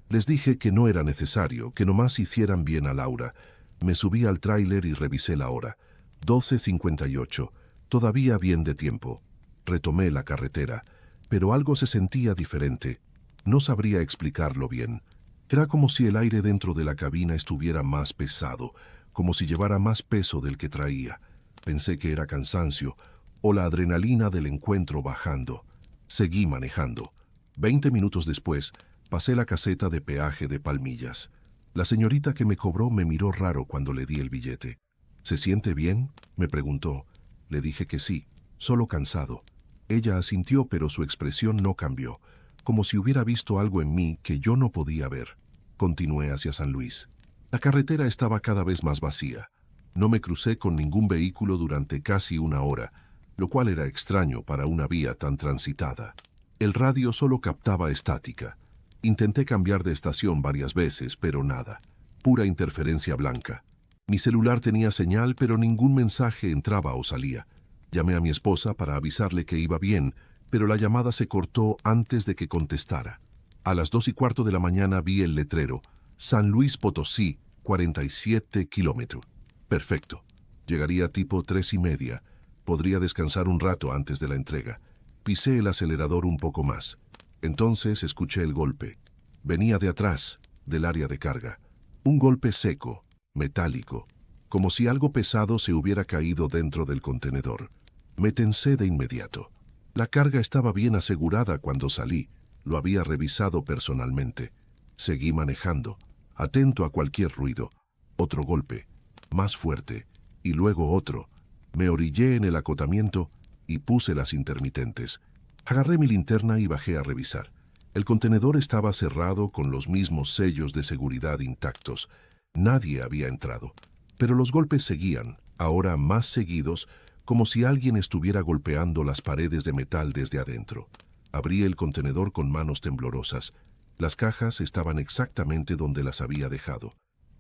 S1: Les dije que no era necesario, que nomás hicieran bien a Laura. Me subí al tráiler y revisé la hora. 12:58. Todavía bien de tiempo. Retomé la carretera, pero algo se sentía diferente. No sabría explicarlo bien. Era como si el aire dentro de la cabina estuviera más pesado, como si llevara más peso del que traía. Pensé que era cansancio o la adrenalina del encuentro bajando. Seguí manejando. 20 minutos después, pasé la caseta de peaje de Palmillas. La señorita que me cobró me miró raro cuando le di el billete. ¿Se siente bien?, me preguntó. Le dije que sí, solo cansado. Ella asintió, pero su expresión no cambió, como si hubiera visto algo en mí que yo no podía ver. Continué hacia San Luis. La carretera estaba cada vez más vacía. No me crucé con ningún vehículo durante casi una hora, lo cual era extraño para una vía tan transitada. El radio solo captaba estática. Intenté cambiar de estación varias veces, pero nada. Pura interferencia blanca. Mi celular tenía señal, pero ningún mensaje entraba o salía. Llamé a mi esposa para avisarle que iba bien, pero la llamada se cortó antes de que contestara. A las 2:15 de la mañana vi el letrero: San Luis Potosí, 47 kilómetros. Perfecto. Llegaría tipo 3:30. Podría descansar un rato antes de la entrega. Pisé el acelerador un poco más. Entonces escuché el golpe. Venía de atrás, del área de carga. Un golpe seco, metálico, como si algo pesado se hubiera caído dentro del contenedor. Me tensé de inmediato. La carga estaba bien asegurada cuando salí. Lo había revisado personalmente. Seguí manejando, atento a cualquier ruido. Otro golpe, más fuerte, y luego otro. Me orillé en el acotamiento y puse las intermitentes. Agarré mi linterna y bajé a revisar. El contenedor estaba cerrado con los mismos sellos de seguridad intactos. Nadie había entrado, pero los golpes seguían, ahora más seguidos, como si alguien estuviera golpeando las paredes de metal desde adentro. Abrí el contenedor con manos temblorosas. Las cajas estaban exactamente donde las había dejado,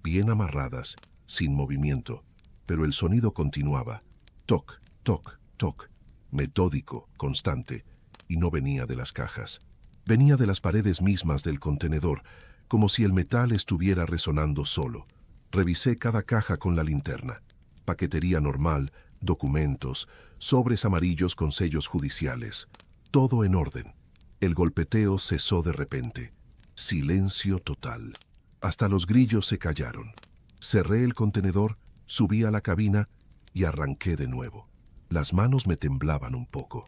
S1: bien amarradas, sin movimiento, pero el sonido continuaba. Toc, toc, toc, metódico, constante, y no venía de las cajas. Venía de las paredes mismas del contenedor, como si el metal estuviera resonando solo. Revisé cada caja con la linterna. Paquetería normal, documentos, sobres amarillos con sellos judiciales. Todo en orden. El golpeteo cesó de repente. Silencio total. Hasta los grillos se callaron. Cerré el contenedor, subí a la cabina y arranqué de nuevo. Las manos me temblaban un poco.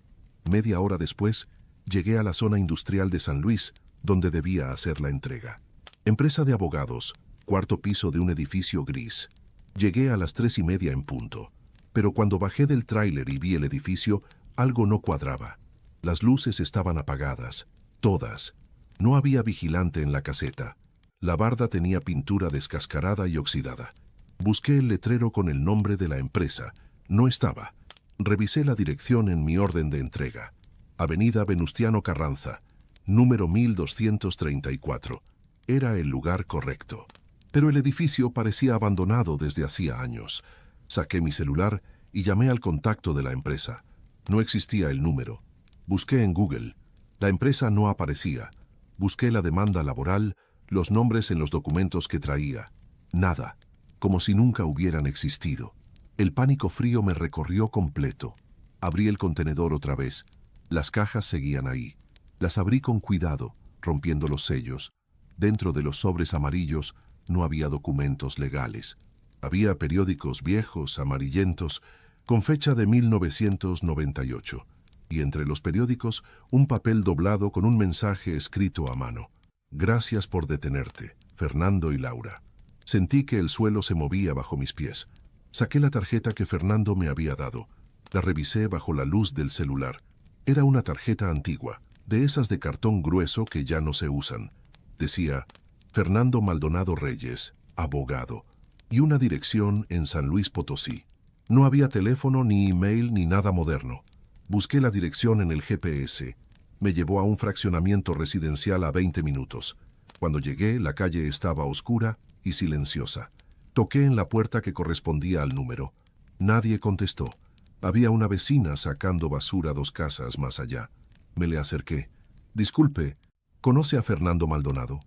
S1: Media hora después, llegué a la zona industrial de San Luis, donde debía hacer la entrega. Empresa de abogados, cuarto piso de un edificio gris. Llegué a las 3:30 en punto, pero cuando bajé del tráiler y vi el edificio, algo no cuadraba. Las luces estaban apagadas, todas. No había vigilante en la caseta. La barda tenía pintura descascarada y oxidada. Busqué el letrero con el nombre de la empresa. No estaba. Revisé la dirección en mi orden de entrega. Avenida Venustiano Carranza, número 1234. Era el lugar correcto. Pero el edificio parecía abandonado desde hacía años. Saqué mi celular y llamé al contacto de la empresa. No existía el número. Busqué en Google. La empresa no aparecía. Busqué la demanda laboral, los nombres en los documentos que traía. Nada. Como si nunca hubieran existido. El pánico frío me recorrió completo. Abrí el contenedor otra vez. Las cajas seguían ahí. Las abrí con cuidado, rompiendo los sellos. Dentro de los sobres amarillos no había documentos legales. Había periódicos viejos, amarillentos, con fecha de 1998. Y entre los periódicos, un papel doblado con un mensaje escrito a mano. Gracias por detenerte, Fernando y Laura. Sentí que el suelo se movía bajo mis pies. Saqué la tarjeta que Fernando me había dado. La revisé bajo la luz del celular. Era una tarjeta antigua, de esas de cartón grueso que ya no se usan. Decía, Fernando Maldonado Reyes, abogado, y una dirección en San Luis Potosí. No había teléfono, ni email, ni nada moderno. Busqué la dirección en el GPS. Me llevó a un fraccionamiento residencial a 20 minutos. Cuando llegué, la calle estaba oscura y silenciosa. Toqué en la puerta que correspondía al número. Nadie contestó. Había una vecina sacando basura 2 casas más allá. Me le acerqué. Disculpe, ¿conoce a Fernando Maldonado?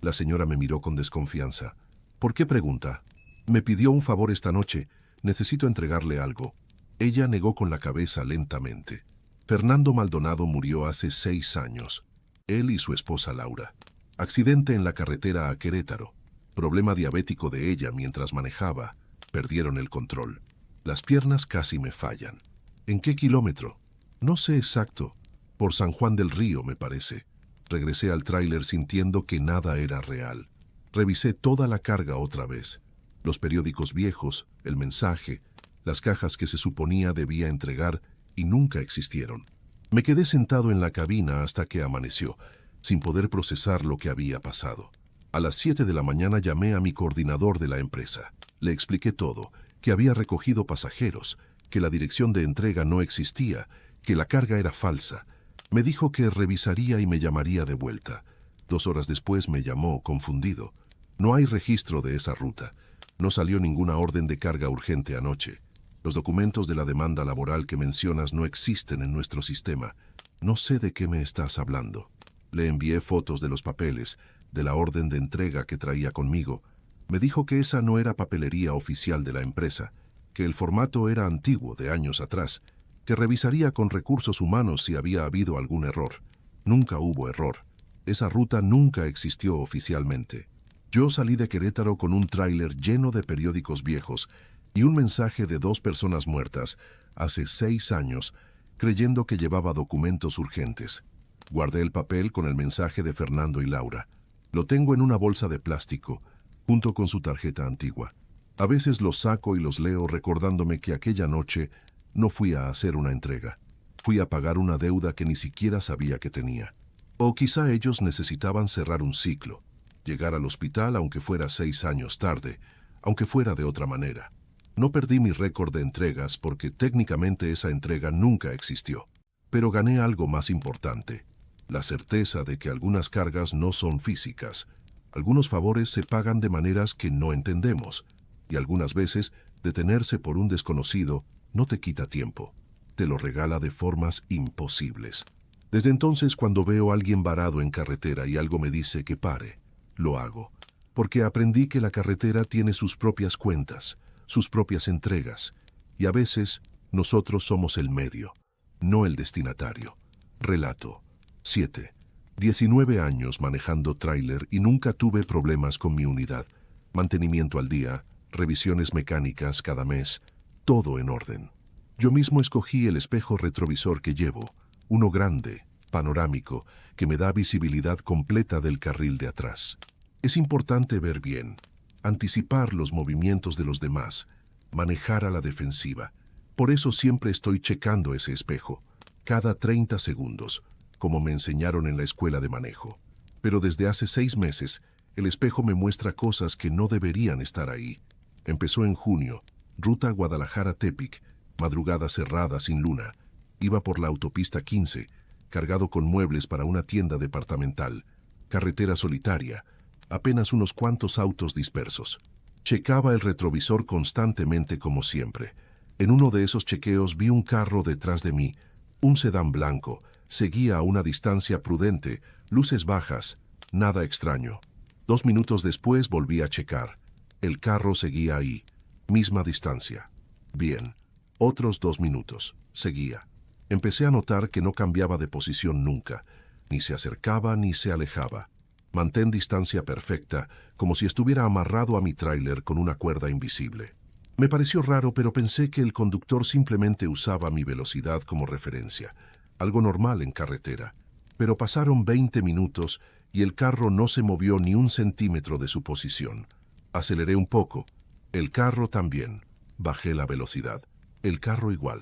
S1: La señora me miró con desconfianza. ¿Por qué pregunta? Me pidió un favor esta noche. Necesito entregarle algo. Ella negó con la cabeza lentamente. Fernando Maldonado murió hace 6 años. Él y su esposa Laura. Accidente en la carretera a Querétaro. Problema diabético de ella mientras manejaba. Perdieron el control. Las piernas casi me fallan. ¿En qué kilómetro? No sé exacto. Por San Juan del Río, me parece. Regresé al tráiler sintiendo que nada era real. Revisé toda la carga otra vez. Los periódicos viejos, el mensaje, las cajas que se suponía debía entregar y nunca existieron. Me quedé sentado en la cabina hasta que amaneció, sin poder procesar lo que había pasado. A las 7 de la mañana llamé a mi coordinador de la empresa. Le expliqué todo, que había recogido pasajeros, que la dirección de entrega no existía, que la carga era falsa. Me dijo que revisaría y me llamaría de vuelta. 2 horas después me llamó, confundido. No hay registro de esa ruta. No salió ninguna orden de carga urgente anoche. Los documentos de la demanda laboral que mencionas no existen en nuestro sistema. No sé de qué me estás hablando. Le envié fotos de los papeles, de la orden de entrega que traía conmigo. Me dijo que esa no era papelería oficial de la empresa, que el formato era antiguo, de años atrás, que revisaría con recursos humanos si había habido algún error. Nunca hubo error. Esa ruta nunca existió oficialmente. Yo salí de Querétaro con un tráiler lleno de periódicos viejos y un mensaje de 2 personas muertas hace 6 años, creyendo que llevaba documentos urgentes. Guardé el papel con el mensaje de Fernando y Laura. Lo tengo en una bolsa de plástico, junto con su tarjeta antigua. A veces los saco y los leo recordándome que aquella noche no fui a hacer una entrega. Fui a pagar una deuda que ni siquiera sabía que tenía. O quizá ellos necesitaban cerrar un ciclo, llegar al hospital aunque fuera 6 años tarde, aunque fuera de otra manera. No perdí mi récord de entregas porque técnicamente esa entrega nunca existió. Pero gané algo más importante, la certeza de que algunas cargas no son físicas. Algunos favores se pagan de maneras que no entendemos, y algunas veces detenerse por un desconocido no te quita tiempo, te lo regala de formas imposibles. Desde entonces, cuando veo a alguien varado en carretera y algo me dice que pare, lo hago, porque aprendí que la carretera tiene sus propias cuentas, sus propias entregas, y a veces nosotros somos el medio, no el destinatario. Relato 7. 19 años manejando tráiler y nunca tuve problemas con mi unidad. Mantenimiento al día, revisiones mecánicas cada mes, todo en orden. Yo mismo escogí el espejo retrovisor que llevo, uno grande, panorámico, que me da visibilidad completa del carril de atrás. Es importante ver bien, anticipar los movimientos de los demás, manejar a la defensiva. Por eso siempre estoy checando ese espejo, cada 30 segundos, como me enseñaron en la escuela de manejo. Pero desde hace 6 meses, el espejo me muestra cosas que no deberían estar ahí. Empezó en junio, ruta Guadalajara-Tepic, madrugada cerrada sin luna. Iba por la autopista 15, cargado con muebles para una tienda departamental. Carretera solitaria, apenas unos cuantos autos dispersos. Checaba el retrovisor constantemente como siempre. En uno de esos chequeos vi un carro detrás de mí, un sedán blanco. Seguía a una distancia prudente, luces bajas, nada extraño. 2 minutos después volví a checar. El carro seguía ahí, misma distancia. Bien, otros 2 minutos, seguía. Empecé a notar que no cambiaba de posición nunca, ni se acercaba ni se alejaba. Mantén distancia perfecta, como si estuviera amarrado a mi tráiler con una cuerda invisible. Me pareció raro, pero pensé que el conductor simplemente usaba mi velocidad como referencia. Algo normal en carretera, pero pasaron 20 minutos y el carro no se movió ni 1 centímetro de su posición. Aceleré un poco, el carro también. Bajé la velocidad, el carro igual,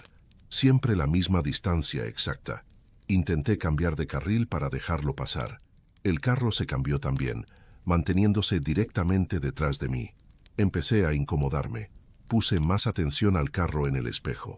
S1: siempre la misma distancia exacta. Intenté cambiar de carril para dejarlo pasar. El carro se cambió también, manteniéndose directamente detrás de mí. Empecé a incomodarme. Puse más atención al carro en el espejo.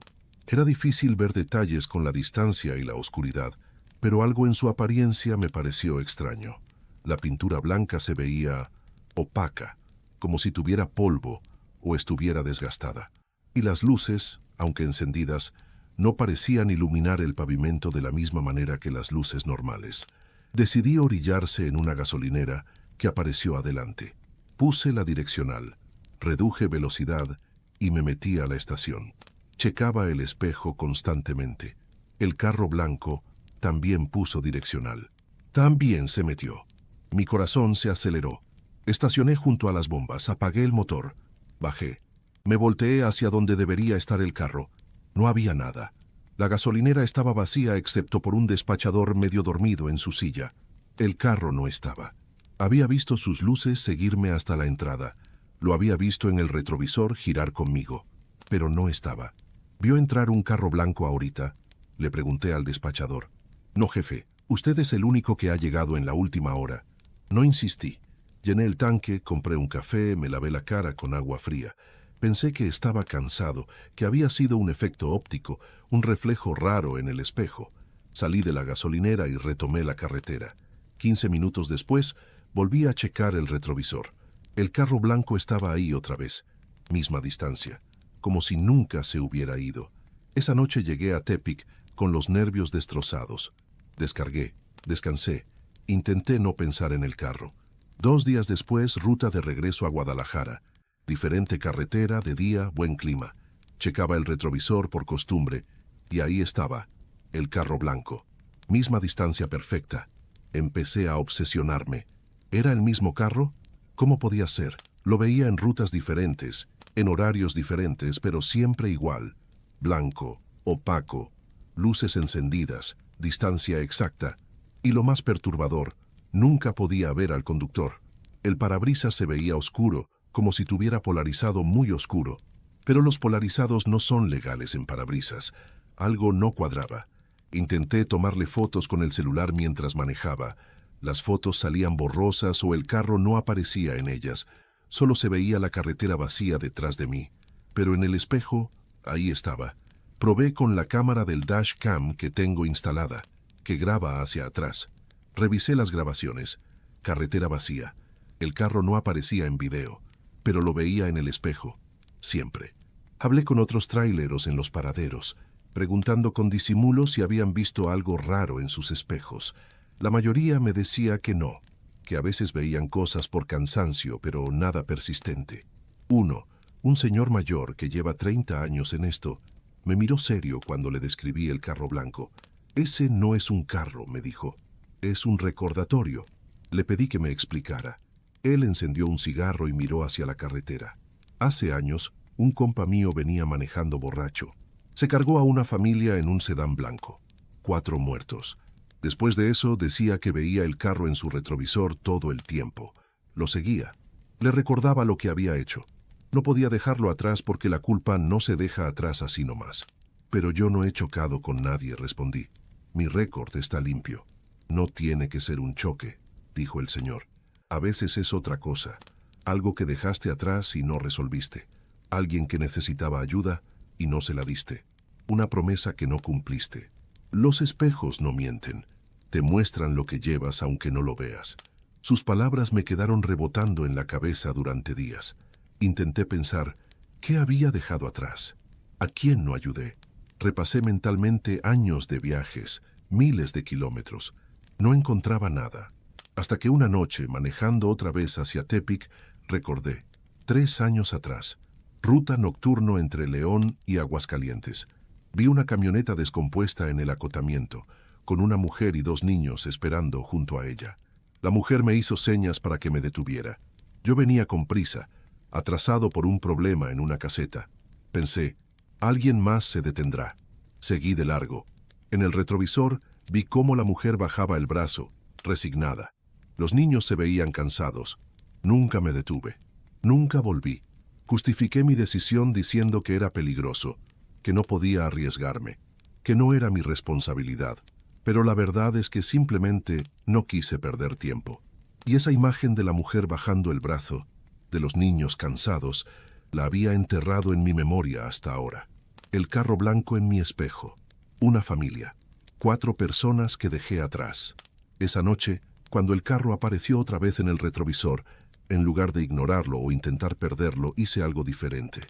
S1: Era difícil ver detalles con la distancia y la oscuridad, pero algo en su apariencia me pareció extraño. La pintura blanca se veía opaca, como si tuviera polvo o estuviera desgastada. Y las luces, aunque encendidas, no parecían iluminar el pavimento de la misma manera que las luces normales. Decidí orillarse en una gasolinera que apareció adelante. Puse la direccional, reduje velocidad y me metí a la estación. Checaba el espejo constantemente. El carro blanco también puso direccional. También se metió. Mi corazón se aceleró. Estacioné junto a las bombas, apagué el motor. Bajé. Me volteé hacia donde debería estar el carro. No había nada. La gasolinera estaba vacía excepto por un despachador medio dormido en su silla. El carro no estaba. Había visto sus luces seguirme hasta la entrada. Lo había visto en el retrovisor girar conmigo, pero no estaba. ¿Vio entrar un carro blanco ahorita?, le pregunté al despachador. No, jefe, usted es el único que ha llegado en la última hora. No insistí. Llené el tanque, compré un café, me lavé la cara con agua fría. Pensé que estaba cansado, que había sido un efecto óptico, un reflejo raro en el espejo. Salí de la gasolinera y retomé la carretera. 15 minutos después, volví a checar el retrovisor. El carro blanco estaba ahí otra vez, misma distancia, como si nunca se hubiera ido. Esa noche llegué a Tepic con los nervios destrozados. Descargué, descansé, intenté no pensar en el carro. 2 días después, ruta de regreso a Guadalajara. Diferente carretera, de día, buen clima. Checaba el retrovisor por costumbre, y ahí estaba, el carro blanco. Misma distancia perfecta. Empecé a obsesionarme. ¿Era el mismo carro? ¿Cómo podía ser? Lo veía en rutas diferentes, en horarios diferentes, pero siempre igual. Blanco, opaco, luces encendidas, distancia exacta. Y lo más perturbador, nunca podía ver al conductor. El parabrisas se veía oscuro, como si tuviera polarizado muy oscuro. Pero los polarizados no son legales en parabrisas. Algo no cuadraba. Intenté tomarle fotos con el celular mientras manejaba. Las fotos salían borrosas o el carro no aparecía en ellas. Solo se veía la carretera vacía detrás de mí. Pero en el espejo, ahí estaba. Probé con la cámara del dashcam que tengo instalada, que graba hacia atrás. Revisé las grabaciones. Carretera vacía. El carro no aparecía en video, pero lo veía en el espejo. Siempre. Hablé con otros traileros en los paraderos, preguntando con disimulo si habían visto algo raro en sus espejos. La mayoría me decía que no, que a veces veían cosas por cansancio, pero nada persistente. Un señor mayor que lleva 30 años en esto, me miró serio cuando le describí el carro blanco. Ese no es un carro, me dijo. Es un recordatorio. Le pedí que me explicara. Él encendió un cigarro y miró hacia la carretera. Hace años, un compa mío venía manejando borracho. Se cargó a una familia en un sedán blanco. 4 muertos. Después de eso, decía que veía el carro en su retrovisor todo el tiempo. Lo seguía. Le recordaba lo que había hecho. No podía dejarlo atrás porque la culpa no se deja atrás así nomás. Pero yo no he chocado con nadie, respondí. Mi récord está limpio. No tiene que ser un choque, dijo el señor. A veces es otra cosa. Algo que dejaste atrás y no resolviste. Alguien que necesitaba ayuda y no se la diste. Una promesa que no cumpliste. Los espejos no mienten. Te muestran lo que llevas aunque no lo veas. Sus palabras me quedaron rebotando en la cabeza durante días. Intenté pensar, ¿qué había dejado atrás? ¿A quién no ayudé? Repasé mentalmente años de viajes, miles de kilómetros. No encontraba nada. Hasta que una noche, manejando otra vez hacia Tepic, recordé. 3 años atrás. Ruta nocturno entre León y Aguascalientes. Vi una camioneta descompuesta en el acotamiento, con una mujer y 2 niños esperando junto a ella. La mujer me hizo señas para que me detuviera. Yo venía con prisa, atrasado por un problema en una caseta. Pensé, alguien más se detendrá. Seguí de largo. En el retrovisor vi cómo la mujer bajaba el brazo, resignada. Los niños se veían cansados. Nunca me detuve. Nunca volví. Justifiqué mi decisión diciendo que era peligroso, que no podía arriesgarme, que no era mi responsabilidad. Pero la verdad es que simplemente no quise perder tiempo. Y esa imagen de la mujer bajando el brazo, de los niños cansados, la había enterrado en mi memoria hasta ahora. El carro blanco en mi espejo. Una familia. 4 personas que dejé atrás. Esa noche, cuando el carro apareció otra vez en el retrovisor, en lugar de ignorarlo o intentar perderlo, hice algo diferente.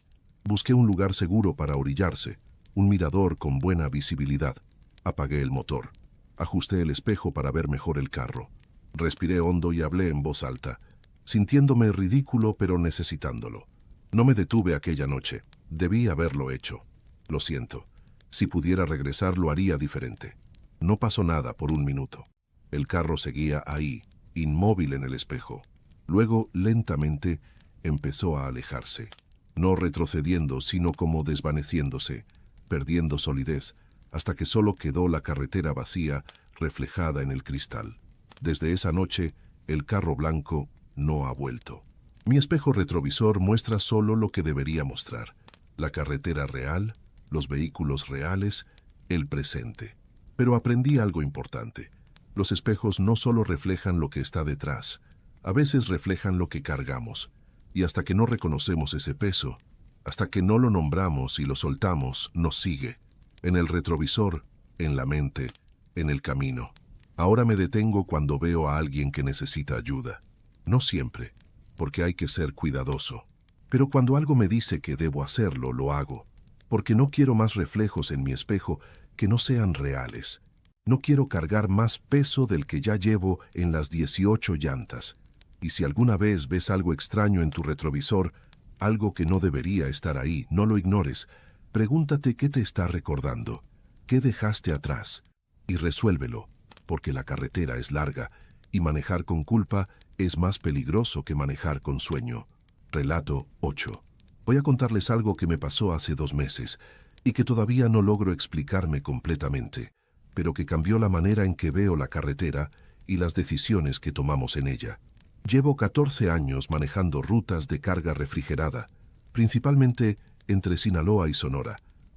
S1: Busqué un lugar seguro para orillarse, un mirador con buena visibilidad. Apagué el motor. Ajusté el espejo para ver mejor el carro. Respiré hondo y hablé en voz alta, sintiéndome ridículo pero necesitándolo. No me detuve aquella noche. Debí haberlo hecho. Lo siento. Si pudiera regresar lo haría diferente. No pasó nada por 1 minuto. El carro seguía ahí, inmóvil en el espejo. Luego, lentamente, empezó a alejarse. No retrocediendo, sino como desvaneciéndose, perdiendo solidez, hasta que solo quedó la carretera vacía, reflejada en el cristal. Desde esa noche, El carro blanco no ha vuelto. Mi espejo retrovisor muestra solo lo que debería mostrar: la carretera real, los vehículos reales, el presente. Pero aprendí algo importante. Los espejos no solo reflejan lo que está detrás, a veces reflejan lo que cargamos. Y hasta que no reconocemos ese peso, hasta que no lo nombramos y lo soltamos, nos sigue. En el retrovisor, en la mente, en el camino. Ahora me detengo cuando veo a alguien que necesita ayuda. No siempre, porque hay que ser cuidadoso. Pero cuando algo me dice que debo hacerlo, lo hago. Porque no quiero más reflejos en mi espejo que no sean reales. No quiero cargar más peso del que ya llevo en las 18 llantas. Y si alguna vez ves algo extraño en tu retrovisor, algo que no debería estar ahí, no lo ignores. Pregúntate qué te está recordando, qué dejaste atrás, y resuélvelo, porque la carretera es larga y manejar con culpa es más peligroso que manejar con sueño. Relato 8. Voy a contarles algo que me pasó hace 2 meses y que todavía no logro explicarme completamente, pero que cambió la manera en que veo la carretera y las decisiones que tomamos en ella. Llevo 14 años manejando rutas de carga refrigerada, principalmente entre Sinaloa y Sonora,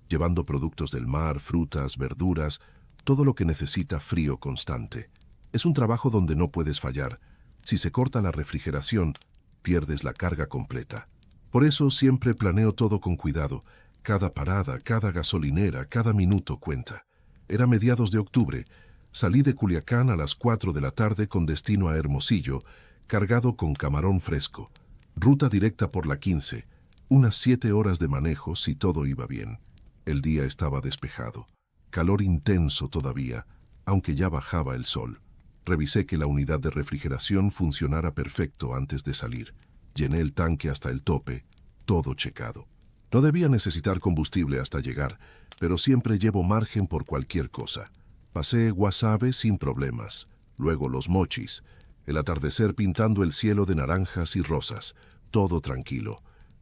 S1: llevando productos del mar, frutas, verduras, todo lo que necesita frío constante. Es un trabajo donde no puedes fallar. Si se corta la refrigeración, pierdes la carga completa. Por eso siempre planeo todo con cuidado. Cada parada, cada gasolinera, cada minuto cuenta. Era mediados de octubre. Salí de Culiacán a las 4 de la tarde con destino a Hermosillo, cargado con camarón fresco. Ruta directa por la 15, unas 7 horas de manejo si todo iba bien. El día estaba despejado. Calor intenso todavía, aunque ya bajaba el sol. Revisé que la unidad de refrigeración funcionara perfecto antes de salir. Llené el tanque hasta el tope, todo checado. No debía necesitar combustible hasta llegar, pero siempre llevo margen por cualquier cosa. Pasé Guasave sin problemas, luego Los Mochis, el atardecer pintando el cielo de naranjas y rosas, todo tranquilo.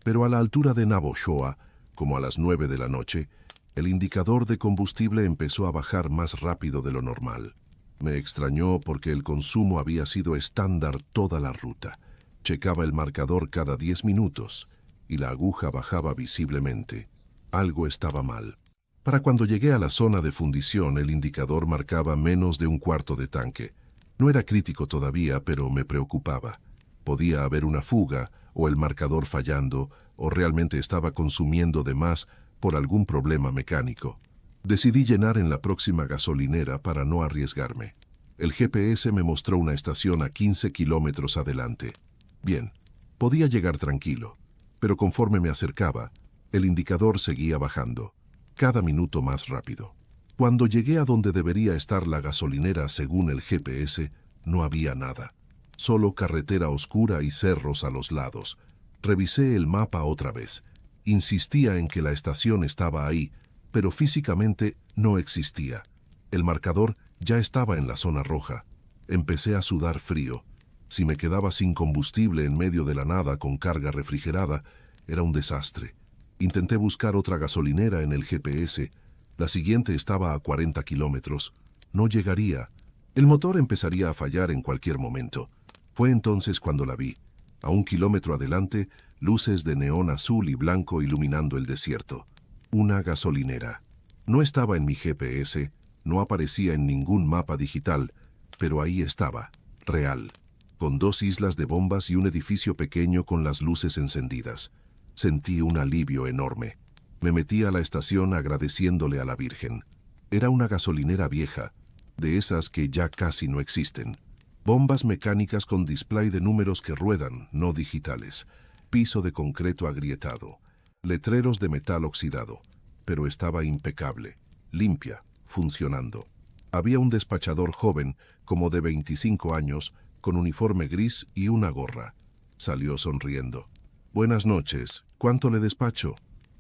S1: Pero a la altura de Navojoa, como a las 9 de la noche, el indicador de combustible empezó a bajar más rápido de lo normal. Me extrañó porque el consumo había sido estándar toda la ruta. Checaba el marcador cada 10 minutos y la aguja bajaba visiblemente. Algo estaba mal. Para cuando llegué a la zona de fundición, el indicador marcaba menos de un cuarto de tanque. No era crítico todavía, pero me preocupaba. Podía haber una fuga, o el marcador fallando, o realmente estaba consumiendo de más por algún problema mecánico. Decidí llenar en la próxima gasolinera para no arriesgarme. El GPS me mostró una estación a 15 kilómetros adelante. Bien, podía llegar tranquilo, pero conforme me acercaba, el indicador seguía bajando, cada minuto más rápido. Cuando llegué a donde debería estar la gasolinera según el GPS, no había nada. Solo carretera oscura y cerros a los lados. Revisé el mapa otra vez. Insistía en que la estación estaba ahí, pero físicamente no existía. El marcador ya estaba en la zona roja. Empecé a sudar frío. Si me quedaba sin combustible en medio de la nada con carga refrigerada, era un desastre. Intenté buscar otra gasolinera en el GPS. La siguiente estaba a 40 kilómetros. No llegaría. El motor empezaría a fallar en cualquier momento. Fue entonces cuando la vi. A 1 kilómetro adelante, luces de neón azul y blanco iluminando el desierto. Una gasolinera. No estaba en mi GPS, no aparecía en ningún mapa digital, pero ahí estaba, real, con 2 islas de bombas y un edificio pequeño con las luces encendidas. Sentí un alivio enorme. Me metí a la estación agradeciéndole a la Virgen. Era una gasolinera vieja, de esas que ya casi no existen. Bombas mecánicas con display de números que ruedan, no digitales. Piso de concreto agrietado. Letreros de metal oxidado. Pero estaba impecable, limpia, funcionando. Había un despachador joven, como de 25 años, con uniforme gris y una gorra. Salió sonriendo. «Buenas noches. ¿Cuánto le despacho?»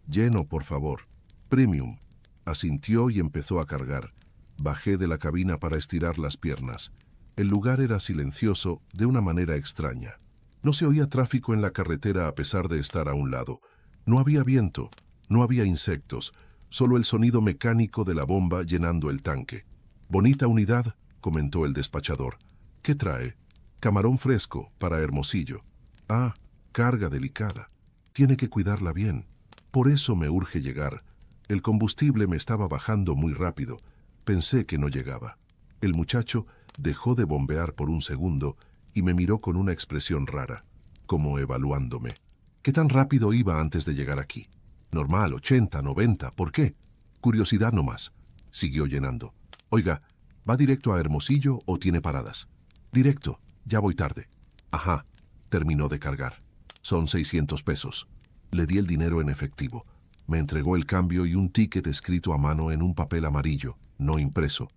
S1: «Lleno, por favor». «Premium». Asintió y empezó a cargar. Bajé de la cabina para estirar las piernas. El lugar era silencioso de una manera extraña. No se oía tráfico en la carretera a pesar de estar a un lado. No había viento, no había insectos, solo el sonido mecánico de la bomba llenando el tanque. «Bonita unidad», comentó el despachador. «¿Qué trae?» Camarón fresco, para Hermosillo. Ah, carga delicada. Tiene que cuidarla bien. Por eso me urge llegar. El combustible me estaba bajando muy rápido. Pensé que no llegaba. El muchacho dejó de bombear por un segundo y me miró con una expresión rara, como evaluándome. ¿Qué tan rápido iba antes de llegar aquí? Normal, 80, 90. ¿Por qué? Curiosidad nomás. Siguió llenando. Oiga, ¿va directo a Hermosillo o tiene paradas? Directo. Ya voy tarde. Ajá. Terminó de cargar. Son 600 pesos. Le di el dinero en efectivo. Me entregó el cambio y un ticket escrito a mano en un papel amarillo, no impreso.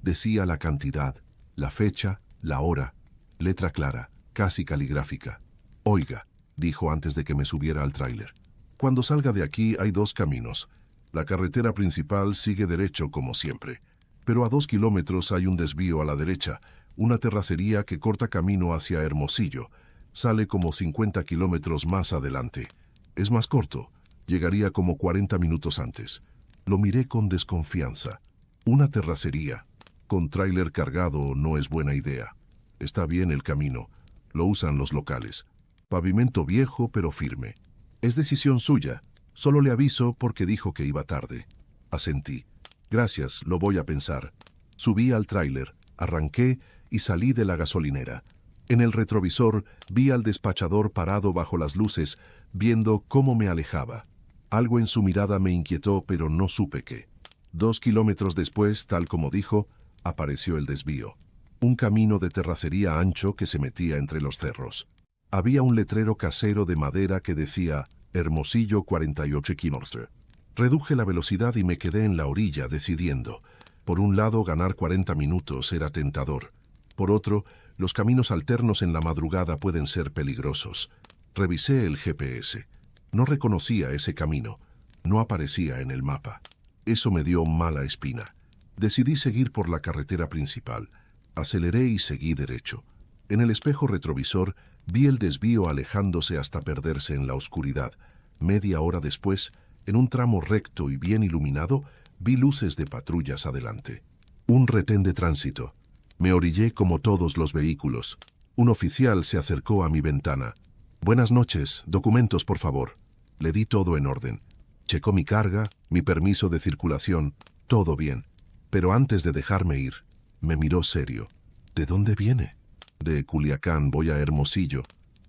S1: Decía la cantidad, la fecha, la hora, letra clara, casi caligráfica. Oiga, dijo antes de que me subiera al tráiler. Cuando salga de aquí hay 2 caminos. La carretera principal sigue derecho como siempre, pero a 2 kilómetros hay un desvío a la derecha, una terracería que corta camino hacia Hermosillo. Sale como 50 kilómetros más adelante. Es más corto. Llegaría como 40 minutos antes. Lo miré con desconfianza. Una terracería con tráiler cargado no es buena idea. Está bien el camino. Lo usan los locales. Pavimento viejo pero firme. Es decisión suya. Solo le aviso porque dijo que iba tarde. Asentí. Gracias, lo voy a pensar. Subí al tráiler, arranqué y salí de la gasolinera. En el retrovisor vi al despachador parado bajo las luces, viendo cómo me alejaba. Algo en su mirada me inquietó, pero no supe qué. 2 kilómetros después, tal como dijo, apareció el desvío. Un camino de terracería ancho que se metía entre los cerros. Había un letrero casero de madera que decía Hermosillo 48 km. Reduje la velocidad y me quedé en la orilla decidiendo. Por un lado, ganar 40 minutos era tentador. Por otro, los caminos alternos en la madrugada pueden ser peligrosos. Revisé el GPS. No reconocía ese camino. No aparecía en el mapa. Eso me dio mala espina. Decidí seguir por la carretera principal. Aceleré y seguí derecho. En el espejo retrovisor vi el desvío alejándose hasta perderse en la oscuridad. Media hora después, en un tramo recto y bien iluminado, vi luces de patrullas adelante. Un retén de tránsito. Me orillé como todos los vehículos. Un oficial se acercó a mi ventana. Buenas noches, documentos por favor. Le di todo en orden. Checó mi carga, mi permiso de circulación, todo bien. Pero antes de dejarme ir, me miró serio. ¿De dónde viene? De Culiacán voy a Hermosillo.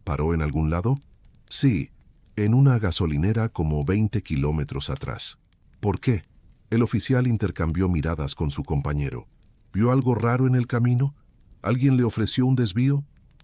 S1: ¿Paró en algún lado? Sí, en una gasolinera como 20 kilómetros atrás. ¿Por qué? El oficial intercambió miradas con su compañero. ¿Vio algo raro en el camino? ¿Alguien le ofreció un desvío?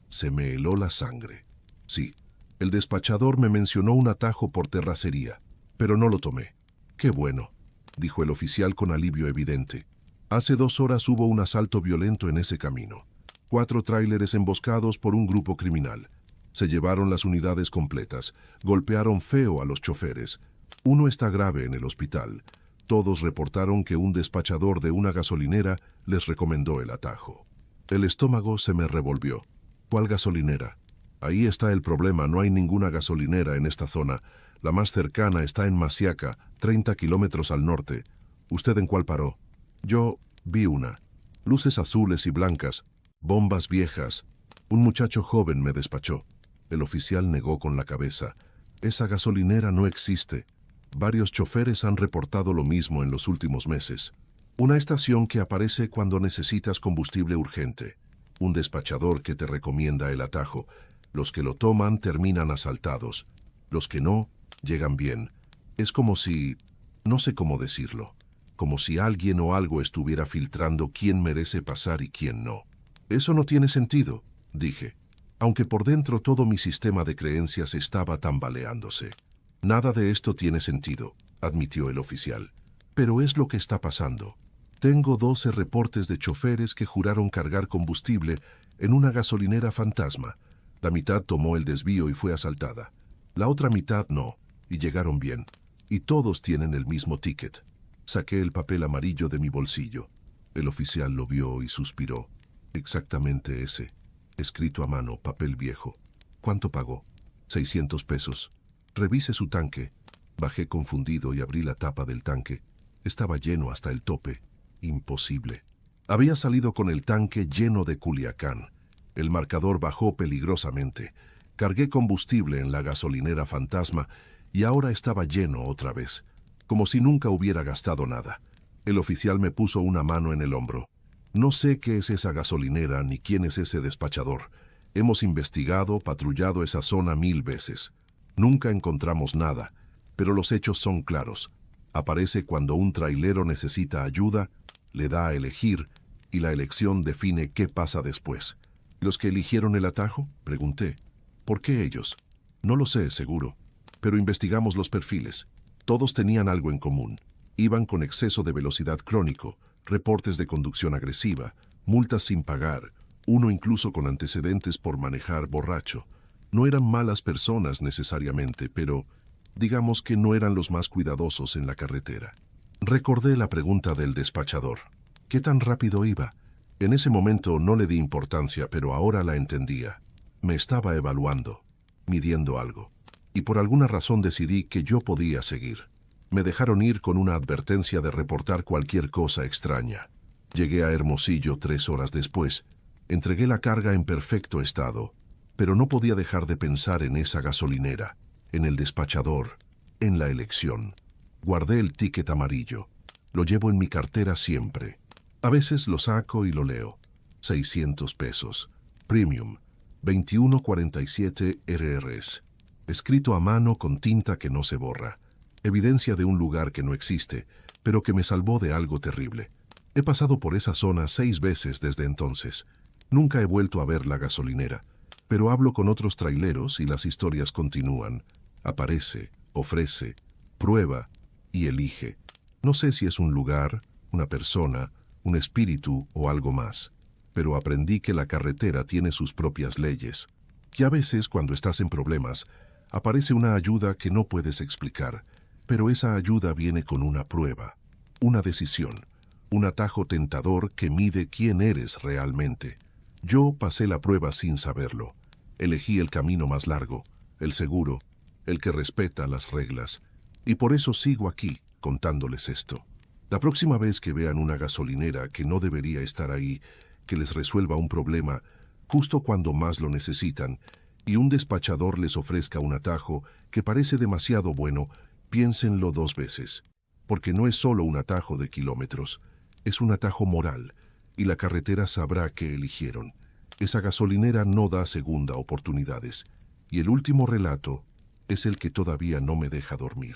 S1: Se me heló la sangre. Sí, el despachador me mencionó un atajo por terracería, pero no lo tomé. Qué bueno, dijo el oficial con alivio evidente. Hace 2 horas hubo un asalto violento en ese camino. 4 tráileres emboscados por un grupo criminal. Se llevaron las unidades completas, golpearon feo a los choferes. Uno está grave en el hospital. Todos reportaron que un despachador de una gasolinera les recomendó el atajo. El estómago se me revolvió. ¿Cuál gasolinera? Ahí está el problema, no hay ninguna gasolinera en esta zona. La más cercana está en Masiaca, 30 kilómetros al norte. ¿Usted en cuál paró? Yo vi una. Luces azules y blancas, bombas viejas. Un muchacho joven me despachó. El oficial negó con la cabeza. Esa gasolinera no existe. Varios choferes han reportado lo mismo en los últimos meses. Una estación que aparece cuando necesitas combustible urgente. Un despachador que te recomienda el atajo. Los que lo toman terminan asaltados. Los que no, llegan bien. Es como si... no sé cómo decirlo. Como si alguien o algo estuviera filtrando quién merece pasar y quién no. Eso no tiene sentido, dije, aunque por dentro todo mi sistema de creencias estaba tambaleándose. Nada de esto tiene sentido, admitió el oficial. Pero es lo que está pasando. Tengo 12 reportes de choferes que juraron cargar combustible en una gasolinera fantasma. La mitad tomó el desvío y fue asaltada. La otra mitad no, y llegaron bien. Y todos tienen el mismo ticket. Saqué el papel amarillo de mi bolsillo. El oficial lo vio y suspiró. Exactamente ese. Escrito a mano, papel viejo. ¿Cuánto pagó? 600 pesos. Revise su tanque. Bajé confundido y abrí la tapa del tanque. Estaba lleno hasta el tope. Imposible. Había salido con el tanque lleno de Culiacán. El marcador bajó peligrosamente. Cargué combustible en la gasolinera fantasma y ahora estaba lleno otra vez, como si nunca hubiera gastado nada. El oficial me puso una mano en el hombro. No sé qué es esa gasolinera ni quién es ese despachador. Hemos investigado, patrullado esa zona 1000 veces. Nunca encontramos nada, pero los hechos son claros. Aparece cuando un trailero necesita ayuda, le da a elegir, y la elección define qué pasa después. ¿Los que eligieron el atajo? Pregunté. ¿Por qué ellos? No lo sé, seguro. Pero investigamos los perfiles. Todos tenían algo en común. Iban con exceso de velocidad crónico, reportes de conducción agresiva, multas sin pagar, uno incluso con antecedentes por manejar borracho. No eran malas personas necesariamente, pero digamos que no eran los más cuidadosos en la carretera. Recordé la pregunta del despachador. ¿Qué tan rápido iba? En ese momento no le di importancia, pero ahora la entendía. Me estaba evaluando, midiendo algo. Y por alguna razón decidí que yo podía seguir. Me dejaron ir con una advertencia de reportar cualquier cosa extraña. Llegué a Hermosillo 3 horas después. Entregué la carga en perfecto estado, pero no podía dejar de pensar en esa gasolinera, en el despachador, en la elección. Guardé el ticket amarillo. Lo llevo en mi cartera siempre. A veces lo saco y lo leo. 600 pesos. Premium. 2147 RRS. Escrito a mano con tinta que no se borra. Evidencia de un lugar que no existe, pero que me salvó de algo terrible. He pasado por esa zona 6 veces desde entonces. Nunca he vuelto a ver la gasolinera, pero hablo con otros traileros y las historias continúan. Aparece, ofrece, prueba y elige. No sé si es un lugar, una persona, un espíritu o algo más, pero aprendí que la carretera tiene sus propias leyes, que a veces cuando estás en problemas aparece una ayuda que no puedes explicar, pero esa ayuda viene con una prueba, una decisión, un atajo tentador que mide quién eres realmente. Yo pasé la prueba sin saberlo. Elegí el camino más largo, el seguro, el que respeta las reglas, y por eso sigo aquí contándoles esto. La próxima vez que vean una gasolinera que no debería estar ahí, que les resuelva un problema justo cuando más lo necesitan, y un despachador les ofrezca un atajo que parece demasiado bueno, piénsenlo 2 veces, porque no es solo un atajo de kilómetros, es un atajo moral, y la carretera sabrá qué eligieron. Esa gasolinera no da segunda oportunidades, y el último relato es el que todavía no me deja dormir.